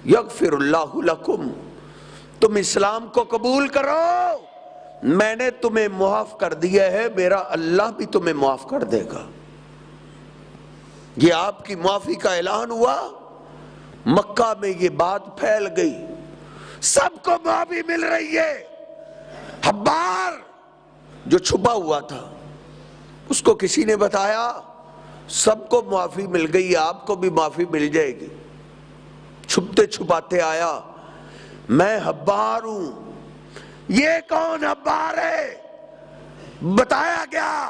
Speaker 1: یغفر اللہ لکم، تم اسلام کو قبول کرو، میں نے تمہیں معاف کر دیا ہے، میرا اللہ بھی تمہیں معاف کر دے گا. یہ آپ کی معافی کا اعلان ہوا. مکہ میں یہ بات پھیل گئی، سب کو معافی مل رہی ہے۔ حبار جو چھپا ہوا تھا اس کو کسی نے بتایا، سب کو معافی مل گئی، آپ کو بھی معافی مل جائے گی۔ چھپتے چھپاتے آیا، میں حبار ہوں۔ یہ کون حبار ہے؟ بتایا گیا،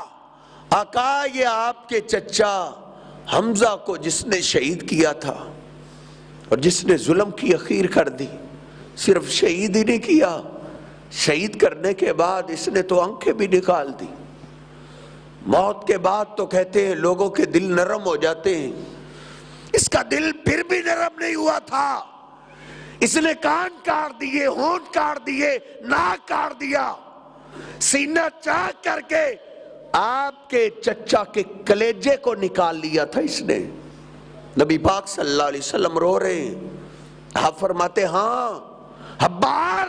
Speaker 1: آقا یہ آپ کے چچا حمزہ کو جس نے شہید کیا تھا اور جس نے ظلم کی اخیر کر دی، صرف شہید ہی نہیں کیا، شہید کرنے کے بعد اس نے تو آنکھیں بھی نکال دی۔ موت کے بعد تو کہتے ہیں لوگوں کے دل نرم ہو جاتے ہیں، اس کا دل پھر بھی نرم نہیں ہوا تھا۔ اس نے کان کاٹ دیے، ہونٹ کاٹ دیے، ناک کاٹ دیا، سینہ چاک کر کے آپ کے چچا کے کلیجے کو نکال لیا تھا اس نے۔ نبی پاک صلی اللہ علیہ وسلم رو رہے ہیں، آپ فرماتے ہاں حبار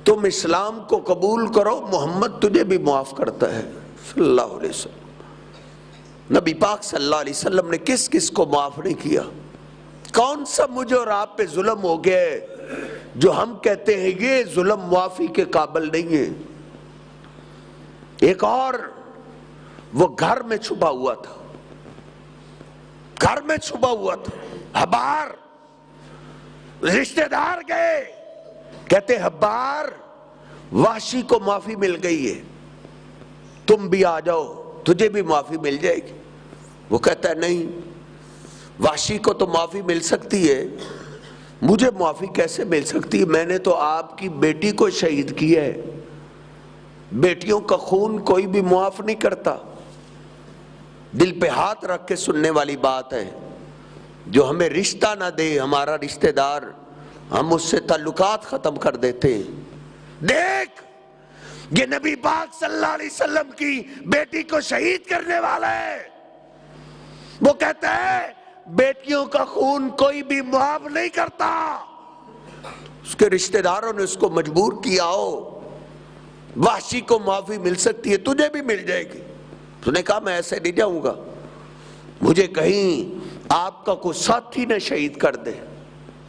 Speaker 1: تم اسلام کو قبول کرو، محمد تجھے بھی معاف کرتا ہے صلی اللہ علیہ وسلم۔ نبی پاک صلی اللہ علیہ وسلم نے کس کس کو معاف نہیں کیا؟ کون سا مجھے اور آپ پہ ظلم ہو گیا ہے جو ہم کہتے ہیں یہ ظلم معافی کے قابل نہیں ہے؟ ایک اور وہ گھر میں چھپا ہوا تھا، گھر میں چھپا ہوا تھا حبار۔ رشتہ دار گئے، کہتے حبار وحشی کو معافی مل گئی ہے، تم بھی آ جاؤ تجھے بھی معافی مل جائے گی۔ وہ کہتا ہے نہیں، وحشی کو تو معافی مل سکتی ہے، مجھے معافی کیسے مل سکتی ہے؟ میں نے تو آپ کی بیٹی کو شہید کیا ہے، بیٹیوں کا خون کوئی بھی معاف نہیں کرتا۔ دل پہ ہاتھ رکھ کے سننے والی بات ہے، جو ہمیں رشتہ نہ دے ہمارا رشتہ دار، ہم اس سے تعلقات ختم کر دیتے ہیں۔ دیکھ یہ نبی پاک صلی اللہ علیہ وسلم کی بیٹی کو شہید کرنے والا ہے، وہ کہتا ہے بیٹیوں کا خون کوئی بھی معاف نہیں کرتا۔ اس کے رشتہ داروں نے اس کو مجبور کیا ہو، وحشی کو معافی مل سکتی ہے تجھے بھی مل جائے گی۔ اس نے کہا میں ایسے نہیں جاؤں گا، مجھے کہیں آپ کا کوئی ساتھی نہ شہید کر دے۔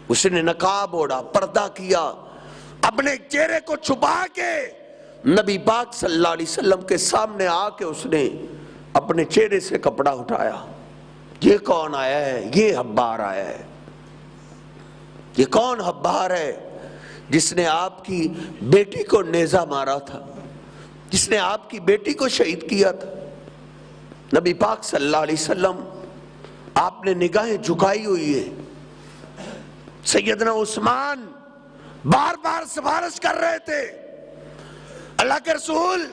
Speaker 1: اس نے نقاب اوڑھا، پردہ کیا، اپنے چہرے کو چھپا کے نبی پاک صلی اللہ علیہ وسلم کے سامنے آ کے اس نے اپنے چہرے سے کپڑا اٹھایا۔ یہ کون آیا ہے؟ یہ حبار آیا ہے۔ یہ کون حبار ہے جس نے آپ کی بیٹی کو نیزہ مارا تھا، جس نے آپ کی بیٹی کو شہید کیا تھا؟ نبی پاک صلی اللہ علیہ وسلم آپ نے نگاہیں جھکائی ہوئی ہے۔ سیدنا عثمان بار بار سفارش کر رہے تھے، اللہ کے رسول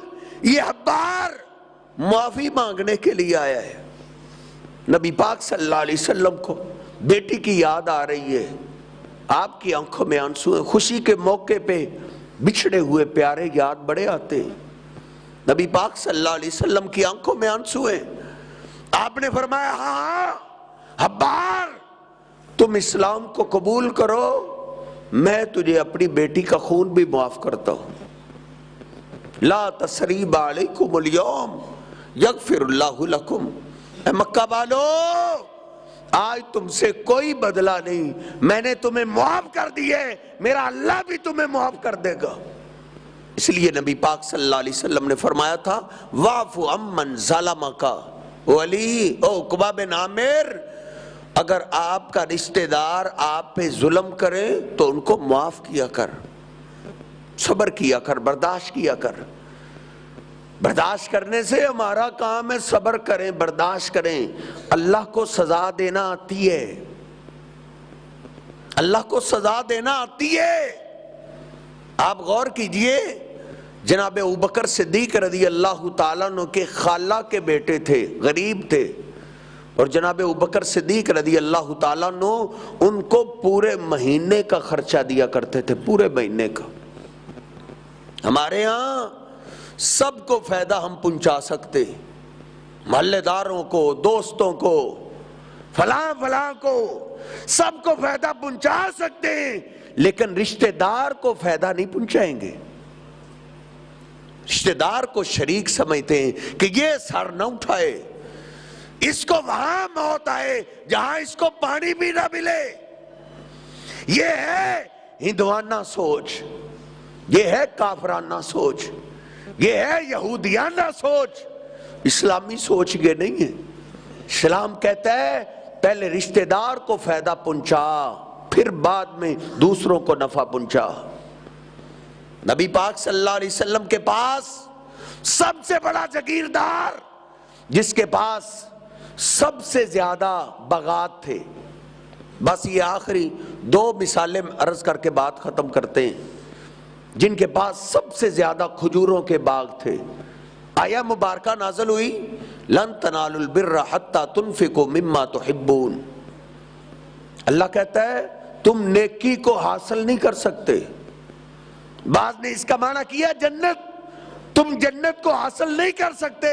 Speaker 1: یہ حبار معافی مانگنے کے لیے آیا ہے۔ نبی پاک صلی اللہ علیہ وسلم کو بیٹی کی یاد آ رہی ہے، آپ کی آنکھوں میں آنسو ہیں، خوشی کے موقع پہ بچھڑے ہوئے پیارے یاد بڑے آتے ہیں۔ نبی پاک صلی اللہ علیہ وسلم کی آنکھوں میں آنسو ہیں۔ آپ نے فرمایا ہاں حبار تم اسلام کو قبول کرو، میں تجھے اپنی بیٹی کا خون بھی معاف کرتا ہوں۔ لا تثریب علیکم اليوم یغفر اللہ لکم۔ اے مکہ والو آج تم سے کوئی بدلہ نہیں، میں نے تمہیں معاف کر دیے، میرا اللہ بھی تمہیں معاف کر دے گا۔ اس لیے نبی پاک صلی اللہ علیہ وسلم نے فرمایا تھا واعف عمن ظلمک ولی او عقبہ بن عامر، اگر آپ کا رشتہ دار آپ پہ ظلم کرے تو ان کو معاف کیا کر، صبر کیا کر، برداشت کیا کر۔ برداشت کرنے سے ہمارا کام ہے صبر کریں، برداشت کریں۔ اللہ کو سزا دینا آتی ہے، اللہ کو سزا دینا آتی ہے۔ آپ غور کیجئے، جناب ابوبکر صدیق رضی اللہ تعالیٰ عنہ کے خالہ کے بیٹے تھے، غریب تھے، اور جناب ابوبکر صدیق رضی اللہ تعالیٰ عنہ ان کو پورے مہینے کا خرچہ دیا کرتے تھے، پورے مہینے کا۔ ہمارے ہاں سب کو فائدہ ہم پہنچا سکتے، محلے داروں کو، دوستوں کو، فلاں فلاں کو، سب کو فائدہ پہنچا سکتے ہیں، لیکن رشتہ دار کو فائدہ نہیں پہنچائیں گے۔ رشتہ دار کو شریک سمجھتے ہیں کہ یہ سر نہ اٹھائے، اس کو وہاں موت آئے جہاں اس کو پانی بھی نہ ملے، یہ ہے ہندوانہ سوچ، یہ ہے کافرانہ سوچ، یہ ہے یہودیانہ سوچ، اسلامی سوچ یہ نہیں ہے۔ اسلام کہتا ہے پہلے رشتہ دار کو فائدہ پہنچا، پھر بعد میں دوسروں کو نفع پہنچا۔ نبی پاک صلی اللہ علیہ وسلم کے پاس سب سے بڑا جاگیردار، جس کے پاس سب سے زیادہ باغات تھے، بس یہ آخری دو مثالیں عرض کر کے بات ختم کرتے ہیں، جن کے پاس سب سے زیادہ کھجوروں کے باغ تھے۔ آیا مبارکہ نازل ہوئی لن تنالوا البر حتی تنفقوا مما تحبون۔ اللہ کہتا ہے تم نیکی کو حاصل نہیں کر سکتے۔ بعض نے اس کا معنی کیا جنت، تم جنت کو حاصل نہیں کر سکتے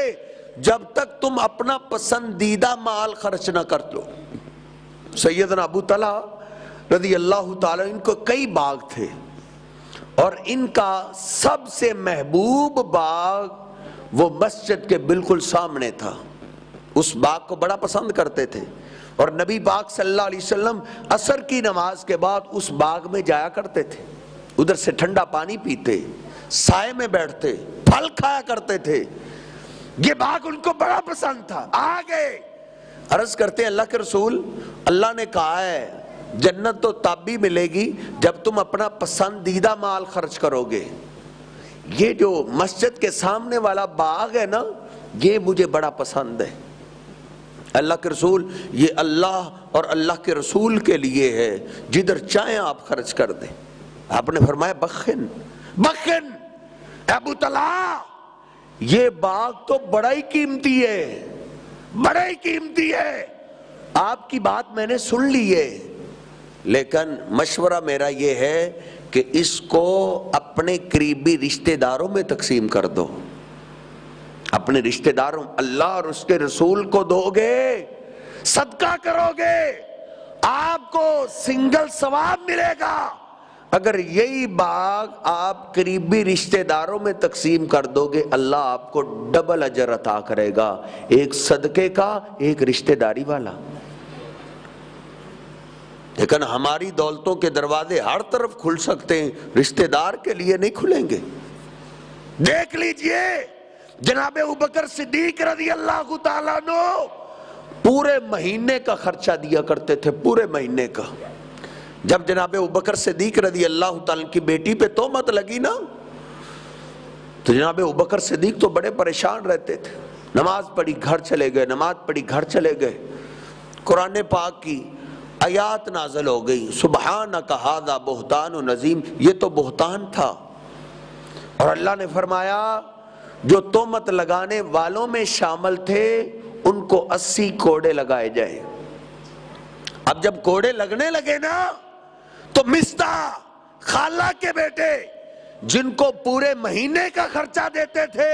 Speaker 1: جب تک تم اپنا پسندیدہ مال خرچ نہ کر لو۔ سیدنا ابو طلحہ رضی اللہ تعالیٰ، ان کو کئی باغ تھے، اور ان کا سب سے محبوب باغ وہ مسجد کے بالکل سامنے تھا۔ اس باغ کو بڑا پسند کرتے تھے، اور نبی پاک صلی اللہ علیہ وسلم عصر کی نماز کے بعد اس باغ میں جایا کرتے تھے، ادھر سے ٹھنڈا پانی پیتے، سائے میں بیٹھتے، پھل کھایا کرتے تھے۔ یہ باغ ان کو بڑا پسند تھا۔ آگے عرض کرتے ہیں اللہ کے رسول، اللہ نے کہا ہے جنت تو تب بھی ملے گی جب تم اپنا پسندیدہ مال خرچ کرو گے۔ یہ جو مسجد کے سامنے والا باغ ہے نا، یہ مجھے بڑا پسند ہے۔ اللہ کے رسول، یہ اللہ اور اللہ کے رسول کے لیے ہے، جدھر چاہیں آپ خرچ کر دیں۔ آپ نے فرمایا بخن بخن ابو طلحہ، یہ باغ تو بڑا ہی قیمتی ہے، بڑا ہی قیمتی ہے، آپ کی بات میں نے سن لی ہے، لیکن مشورہ میرا یہ ہے کہ اس کو اپنے قریبی رشتہ داروں میں تقسیم کر دو۔ اپنے رشتہ داروں، اللہ اور اس کے رسول کو دو گے، صدقہ کرو گے، آپ کو سنگل ثواب ملے گا۔ اگر یہی باغ آپ قریبی رشتہ داروں میں تقسیم کر دو گے، اللہ آپ کو ڈبل اجر عطا کرے گا، ایک صدقے کا، ایک رشتہ داری والا۔ لیکن ہماری دولتوں کے دروازے ہر طرف کھل سکتے ہیں، رشتہ دار کے لیے نہیں کھلیں گے۔ دیکھ لیجئے جناب ابوبکر صدیق رضی اللہ تعالیٰ عنہ پورے مہینے کا خرچہ دیا کرتے تھے، پورے مہینے کا۔ جب جناب ابوبکر صدیق رضی اللہ تعالیٰ کی بیٹی پہ تہمت لگی نا، تو جناب ابوبکر صدیق تو بڑے پریشان رہتے تھے، نماز پڑھی گھر چلے گئے، نماز پڑھی گھر چلے گئے۔ قرآن پاک کی آیات نازل ہو گئی، سبحانک ھذا بہتان عظیم، یہ تو بہتان تھا، اور اللہ نے فرمایا جو تہمت لگانے والوں میں شامل تھے ان کو 80 کوڑے لگائے جائیں۔ اب جب کوڑے لگنے لگے نا، تو مصطح خالہ کے بیٹے جن کو پورے مہینے کا خرچہ دیتے تھے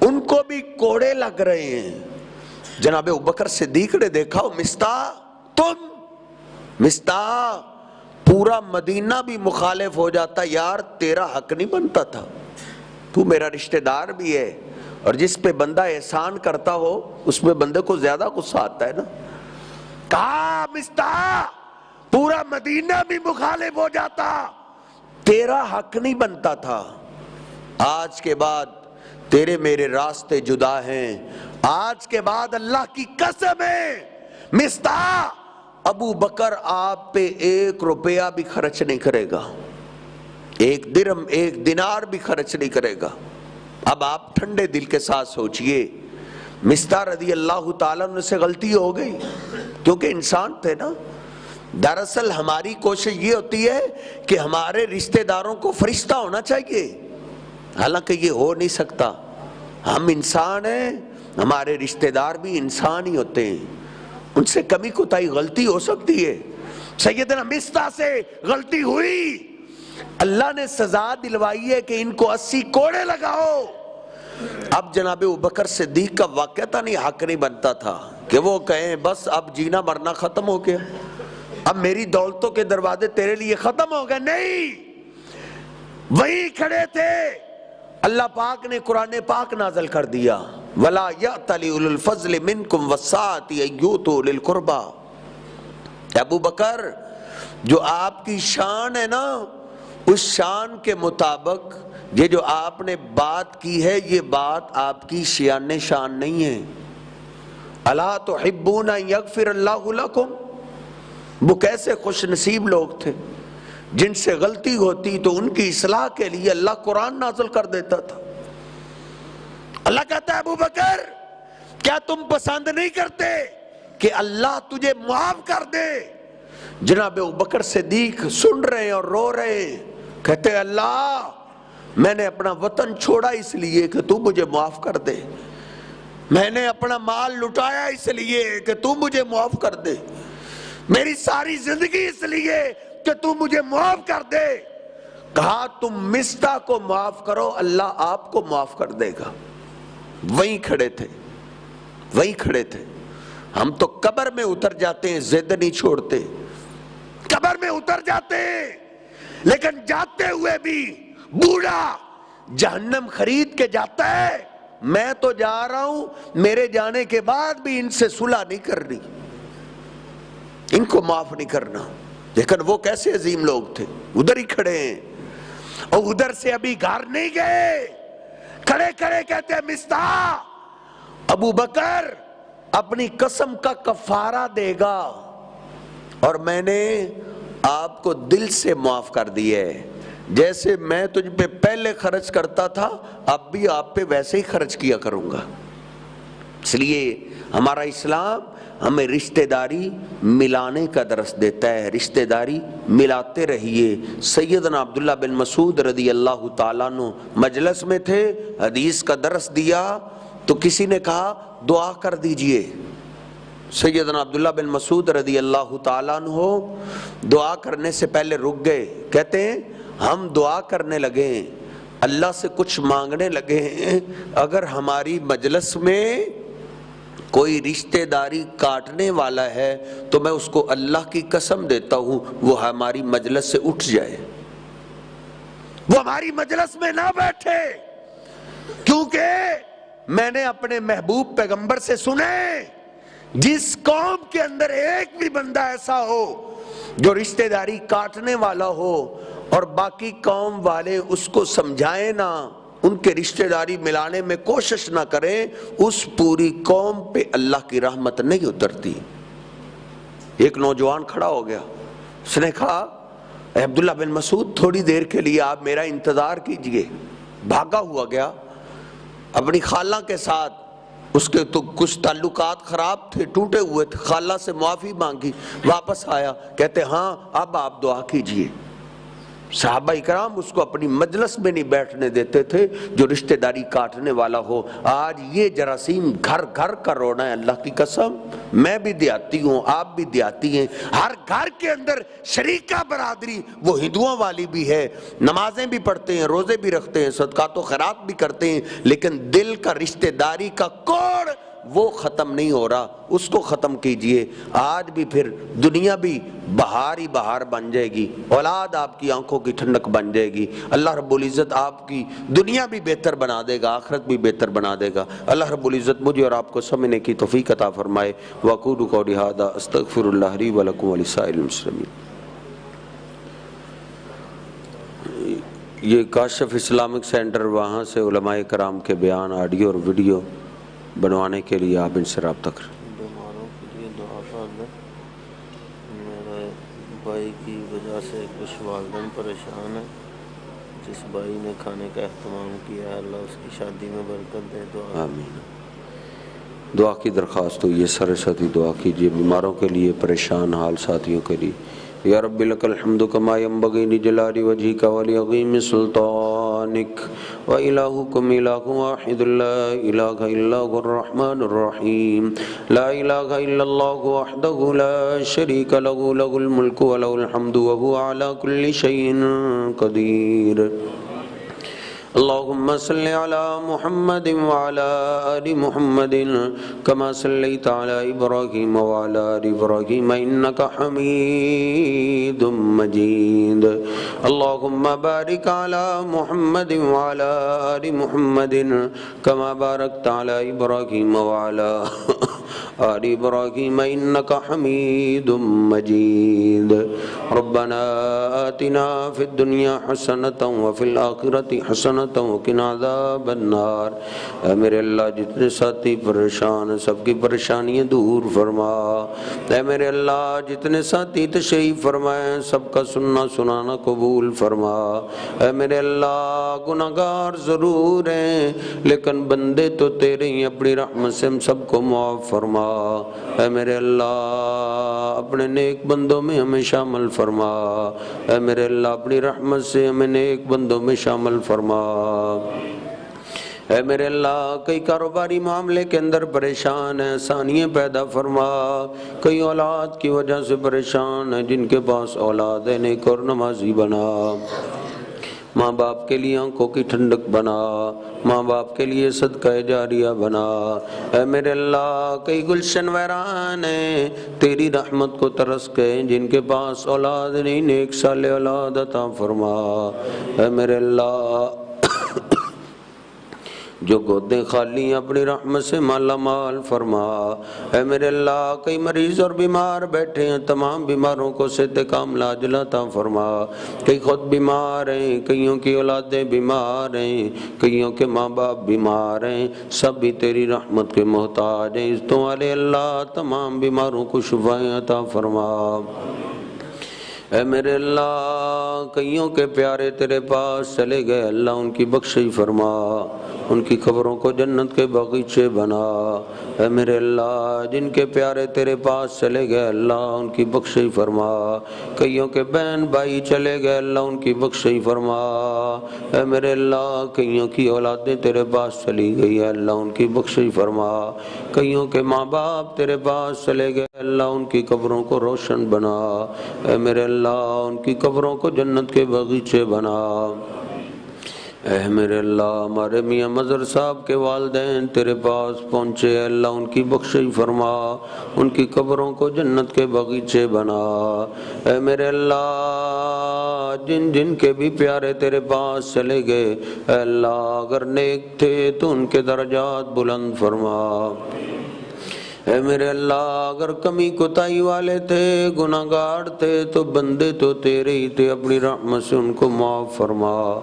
Speaker 1: ان کو بھی کوڑے لگ رہے ہیں۔ جناب ابوبکر صدیق نے دیکھا، مصطح پورا مدینہ بھی مخالف ہو جاتا، یار تیرا حق نہیں بنتا تھا، تو میرا رشتہ دار بھی ہے، اور جس پہ بندہ احسان کرتا ہو اس میں بندے کو زیادہ غصہ آتا ہے نا۔ کہا مصطح پورا مدینہ بھی مخالف ہو جاتا، تیرا حق نہیں بنتا تھا، آج کے بعد تیرے میرے راستے جدا ہیں، آج کے بعد اللہ کی قسم ہے مصطح ابو بکر آپ پہ 1 روپیہ بھی خرچ نہیں کرے گا، 1 درہم 1 دینار بھی خرچ نہیں کرے گا۔ اب آپ ٹھنڈے دل کے ساتھ سوچئے، مصطح رضی اللہ تعالیٰ عنہ سے غلطی ہو گئی، کیونکہ انسان تھے نا۔ دراصل ہماری کوشش یہ ہوتی ہے کہ ہمارے رشتہ داروں کو فرشتہ ہونا چاہیے، حالانکہ یہ ہو نہیں سکتا، ہم انسان ہیں، ہمارے رشتہ دار بھی انسان ہی ہوتے ہیں، ان سے کمی کوتاہی غلطی ہو سکتی ہے۔ سیدنا مصطح سے غلطی ہوئی، اللہ نے سزا دلوائی ہے کہ ان کو 80 کوڑے لگاؤ۔ اب جناب ابوبکر صدیق کا واقعہ نہیں حق نہیں بنتا تھا کہ وہ کہیں بس اب جینا مرنا ختم ہو گیا، اب میری دولتوں کے دروازے تیرے لیے ختم ہو گئے، نہیں، وہی کھڑے تھے۔ اللہ پاک نے قرآن پاک نازل کر دیا، وَلَا يَأْتَلِ أُولُو الْفَضْلِ مِنْكُمْ وَالسَّعَةِ أَن يُؤْتُوا أُولِي الْقُرْبَىٰ۔ ابو بکر جو آپ کی شان ہے نا، اس شان کے مطابق یہ جو آپ نے بات کی ہے، یہ بات آپ کی شان نہیں ہے۔ الا تحبون ان یغفر اللہ لکم، وہ کیسے خوش نصیب لوگ تھے جن سے غلطی ہوتی تو ان کی اصلاح کے لیے اللہ قرآن نازل کر دیتا تھا۔ اللہ کہتا ہے ابو بکر کیا تم پسند نہیں کرتے کہ اللہ تجھے معاف کر دے؟ جناب ابو بکر صدیق سن رہے ہیں اور رو رہے ہیں، کہتے ہیں اللہ میں نے اپنا وطن چھوڑا اس لیے کہ تو مجھے معاف کر دے، میں نے اپنا مال لٹایا اس لیے کہ تو مجھے معاف کر دے، میری ساری زندگی اس لیے کہ تو مجھے معاف کر دے۔ کہا تم مصطح کو معاف کرو، اللہ آپ کو معاف کر دے گا۔ وہیں کھڑے تھے۔ ہم تو قبر میں اتر جاتے ہیں، ضد نہیں چھوڑتے، قبر میں اتر جاتے ہیں، لیکن جاتے ہوئے بھی بوڑھا جہنم خرید کے جاتا ہے، میں تو جا رہا ہوں، میرے جانے کے بعد بھی ان سے صلح نہیں کرنی، ان کو معاف نہیں کرنا۔ لیکن وہ کیسے عظیم لوگ تھے، ادھر ہی کھڑے ہیں، اور ادھر سے ابھی گھر نہیں گئے، کھڑے کہتے ہیں مصطح ابو بکر اپنی قسم کا کفارہ دے گا، اور میں نے آپ کو دل سے معاف کر دیا ہے، جیسے میں تجھ پہ پہلے خرچ کرتا تھا اب بھی آپ پہ ویسے ہی خرچ کیا کروں گا۔ اس لیے ہمارا اسلام ہمیں رشتہ داری ملانے کا درس دیتا ہے، رشتہ داری ملاتے رہیے۔ سیدنا عبداللہ بن مسعود رضی اللہ تعالیٰ عنہ مجلس میں تھے، حدیث کا درس دیا تو کسی نے کہا دعا کر دیجئے۔ سیدنا عبداللہ بن مسعود رضی اللہ تعالیٰ عنہ دعا کرنے سے پہلے رک گئے، کہتے ہیں ہم دعا کرنے لگے ہیں، اللہ سے کچھ مانگنے لگے ہیں، اگر ہماری مجلس میں کوئی رشتہ داری کاٹنے والا ہے تو میں اس کو اللہ کی قسم دیتا ہوں وہ ہماری مجلس سے اٹھ جائے، وہ ہماری مجلس میں نہ بیٹھے، کیونکہ میں نے اپنے محبوب پیغمبر سے سنے جس قوم کے اندر ایک بھی بندہ ایسا ہو جو رشتہ داری کاٹنے والا ہو اور باقی قوم والے اس کو سمجھائیں نہ، ان کے رشتہ داری ملانے میں کوشش نہ کریں، اس پوری قوم پہ اللہ کی رحمت نہیں اترتی۔ ایک نوجوان کھڑا ہو گیا، اس نے کہا اے عبداللہ بن مسعود تھوڑی دیر کے لیے آپ میرا انتظار کیجئے۔ بھاگا ہوا گیا اپنی خالہ کے ساتھ، اس کے تو کچھ تعلقات خراب تھے، ٹوٹے ہوئے تھے، خالہ سے معافی مانگی، واپس آیا، کہتے ہاں اب آپ دعا کیجئے۔ صحابہ اکرام اس کو اپنی مجلس میں نہیں بیٹھنے دیتے تھے جو رشتہ داری کاٹنے والا ہو۔ آج یہ جراثیم گھر گھر کا رونا ہے، اللہ کی قسم میں بھی دیہاتی ہوں، آپ بھی دیہاتی ہیں، ہر گھر کے اندر شریکہ برادری وہ ہندوؤں والی بھی ہے، نمازیں بھی پڑھتے ہیں، روزے بھی رکھتے ہیں، صدقات و خیرات بھی کرتے ہیں، لیکن دل کا رشتہ داری کا کوڑ وہ ختم نہیں ہو رہا، اس کو ختم کیجئے۔ آج بھی پھر دنیا بھی بہار ہی بہار بن جائے گی، اولاد آپ کی آنکھوں کی ٹھنڈک بن جائے گی، اللہ رب العزت آپ کی دنیا بھی بہتر بنا دے گا، آخرت بھی بہتر بنا دے گا۔ اللہ رب العزت مجھے اور آپ کو سمجھنے کی توفیق عطا فرمائے۔ وَأَقُولُ قَوْلِي هَٰذَا أَسْتَغْفِرُ اللَّهَ لِي وَلَكُمْ وَلِسَائِرِ الْمُسْلِمِينَ۔ یہ کاشف اسلامک سینٹر، وہاں سے علماء کرام کے بیان آڈیو اور ویڈیو بنوانے کے لیے آپ ان سے رابطہ کریں۔
Speaker 2: بیماروں کے لیے دعا کرنا، میرے بھائی کی وجہ سے کچھ والدین پریشان ہیں، جس بھائی نے کھانے کا اہتمام کیا ہے اللہ اس کی شادی میں برکت دے، دعا
Speaker 1: آمین۔ دعا کی درخواست ہوئی ہے، سر ساتھی دعا کیجئے بیماروں کے لیے، پریشان حال ساتھیوں کے لیے۔ یا رب لک الحمد کما ینبغی لجلال وجہک ولعظیم سلطانک وإلہکم الہ واحد لا الہ الا هو الرحمن الرحیم لا الہ الا اللہ وحدہ لا شریک له له الملک وله الحمد وهو على كل شیء قدیر۔ اللهم صل على محمد وعلى آل محمد كما صليت على إبراهيم وعلى آل إبراهيم إنك حميد مجيد۔ اللهم بارك على محمد وعلى آل محمد كما باركت على إبراهيم وعلى آل إبراهيم إنك حميد مجيد ربنا آتنا في الدنيا حسنة وفي الآخرة حسنة وقنا عذاب النار۔ اے میرے اللہ جتنے ساتھی پریشان ہیں سب کی پریشانیاں دور فرما۔ اے میرے اللہ جتنے ساتھی تشریف فرمائے سب کا سننا سنانا قبول فرما۔ اے میرے اللہ گناہگار ضرور ہیں لیکن بندے تو تیرے ہی، اپنی رحمت سے ہم سب کو معاف فرما۔ اے میرے اللہ اپنے نیک بندوں میں ہمیں شامل فرما۔ اے میرے اللہ اپنی رحمت سے ہمیں نیک بندوں میں شامل فرما۔ اے میرے اللہ کئی کاروباری معاملے کے اندر پریشان ہیں، آسانیاں پیدا فرما۔ کئی اولاد کی وجہ سے پریشان ہیں، جن کے پاس اولاد ہے نیک اور نمازی بنا۔ ماں باپ کے لیے آنکھوں کی ٹھنڈک بنا، ماں باپ کے لیے صدقہ جاریہ بنا۔ اے میرے اللہ کئی گلشن ویران ہیں، تیری رحمت کو ترس کے جن کے پاس اولاد نہیں نیک صالح اولاد عطا فرما۔ اے میرے اللہ جو گودیں خالی ہیں اپنی رحمت سے مالا مال فرما۔ اے میرے اللہ کئی مریض اور بیمار بیٹھے ہیں، تمام بیماروں کو صحت کاملہ عاجلہ عطا فرما۔ کئی خود بیمار ہیں، کئیوں کی اولادیں بیمار ہیں، کئیوں کے ماں باپ بیمار ہیں، سب بھی تیری رحمت کے محتاج ہیں۔ عزتوں والے اللہ تمام بیماروں کو شفائیں عطا فرما۔ اے میرے اللہ کئیوں کے پیارے تیرے پاس چلے گئے، اللہ ان کی بخشش فرما، ان کی قبروں کو جنت کے باغیچے بنا۔ اے میرے اللہ جن کے پیارے تیرے پاس چلے گئے اللہ ان کی بخشش فرما۔ کئیوں کے بہن بھائی چلے گئے اللہ ان کی بخشش فرما۔ اے میرے اللہ کئیوں کی اولادیں تیرے پاس چلی گئی ہے اللہ ان کی بخشش فرما۔ کئیوں کے ماں باپ تیرے پاس چلے گئے اللہ ان کی قبروں کو روشن بنا۔ اے میرے اللہ ان کی قبروں کو جنت کے باغیچے بنا۔ اے میرے اللہ ہمارے میاں مظہر صاحب کے والدین تیرے پاس پہنچے اللہ ان کی بخشش فرما، ان کی قبروں کو جنت کے باغیچے بنا۔ اے میرے اللہ جن جن کے بھی پیارے تیرے پاس چلے گئے اے اللہ اگر نیک تھے تو ان کے درجات بلند فرما۔ اے میرے اللہ اگر کمی کوتاہی والے تھے گناہگار تھے تو بندے تو تیرے ہی تھے، اپنی رحمت سے ان کو معاف فرما۔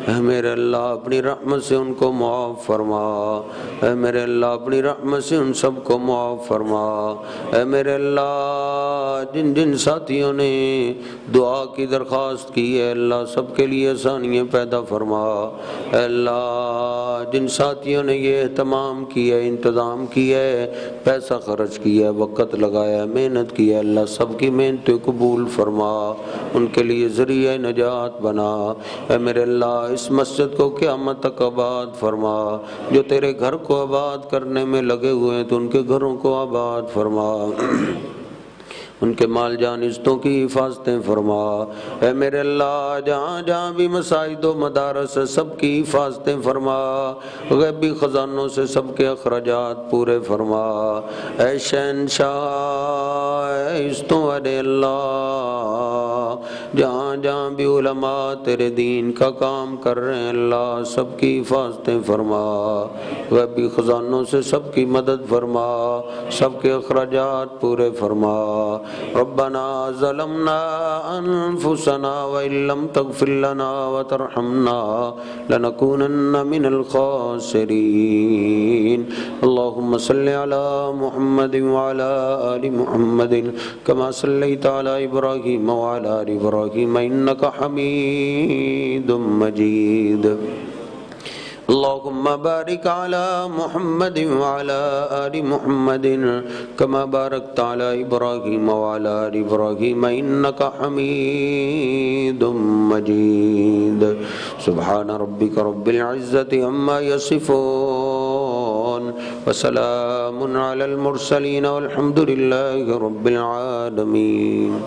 Speaker 1: اے میرے اللہ اپنی رحمت سے ان کو معاف فرما۔ اے میرے اللہ اپنی رحمت سے ان سب کو معاف فرما۔ اے میرے اللہ جن جن ساتھیوں نے دعا کی درخواست کی ہے اللہ سب کے لیے آسانیاں پیدا فرما۔ اے اللہ جن ساتھیوں نے یہ اہتمام کیا ہے، انتظام کیا ہے، پیسہ خرچ کیا، وقت لگایا، محنت کیا، اللہ سب کی محنت قبول فرما، ان کے لیے ذریعہ نجات بنا۔ اے میرے اللہ اس مسجد کو قیامت تک آباد فرما، جو تیرے گھر کو آباد کرنے میں لگے ہوئے ہیں تو ان کے گھروں کو آباد فرما، ان کے مال جان عزتوں کی حفاظتیں فرما۔ اے میرے اللہ جہاں جہاں بھی مساجد و مدارس سب کی حفاظتیں فرما، غیبی خزانوں سے سب کے اخراجات پورے فرما۔ اے شہنشاہ اے عزتوں والے اللہ جہاں جہاں بھی علماء تیرے دین کا کام کر رہے ہیں اللہ سب کی حفاظتیں فرما، غیبی خزانوں سے سب کی مدد فرما، سب کے اخراجات پورے فرما۔ ربنا ظلمنا انفسنا وان لم تغفر لنا وترحمنا لنكونن من الخاسرين۔ اللهم صل على محمد وعلى آل محمد كما صليت على إبراهيم وعلى آل إبراهيم إنك حميد مجيد۔ اللهم بارك على محمد وعلى آل محمد كما باركت على إبراهيم وعلى آل إبراهيم إنك حميد مجيد۔ سبحان ربك رب العزة عما يصفون وسلام على المرسلين والحمد لله رب العالمين۔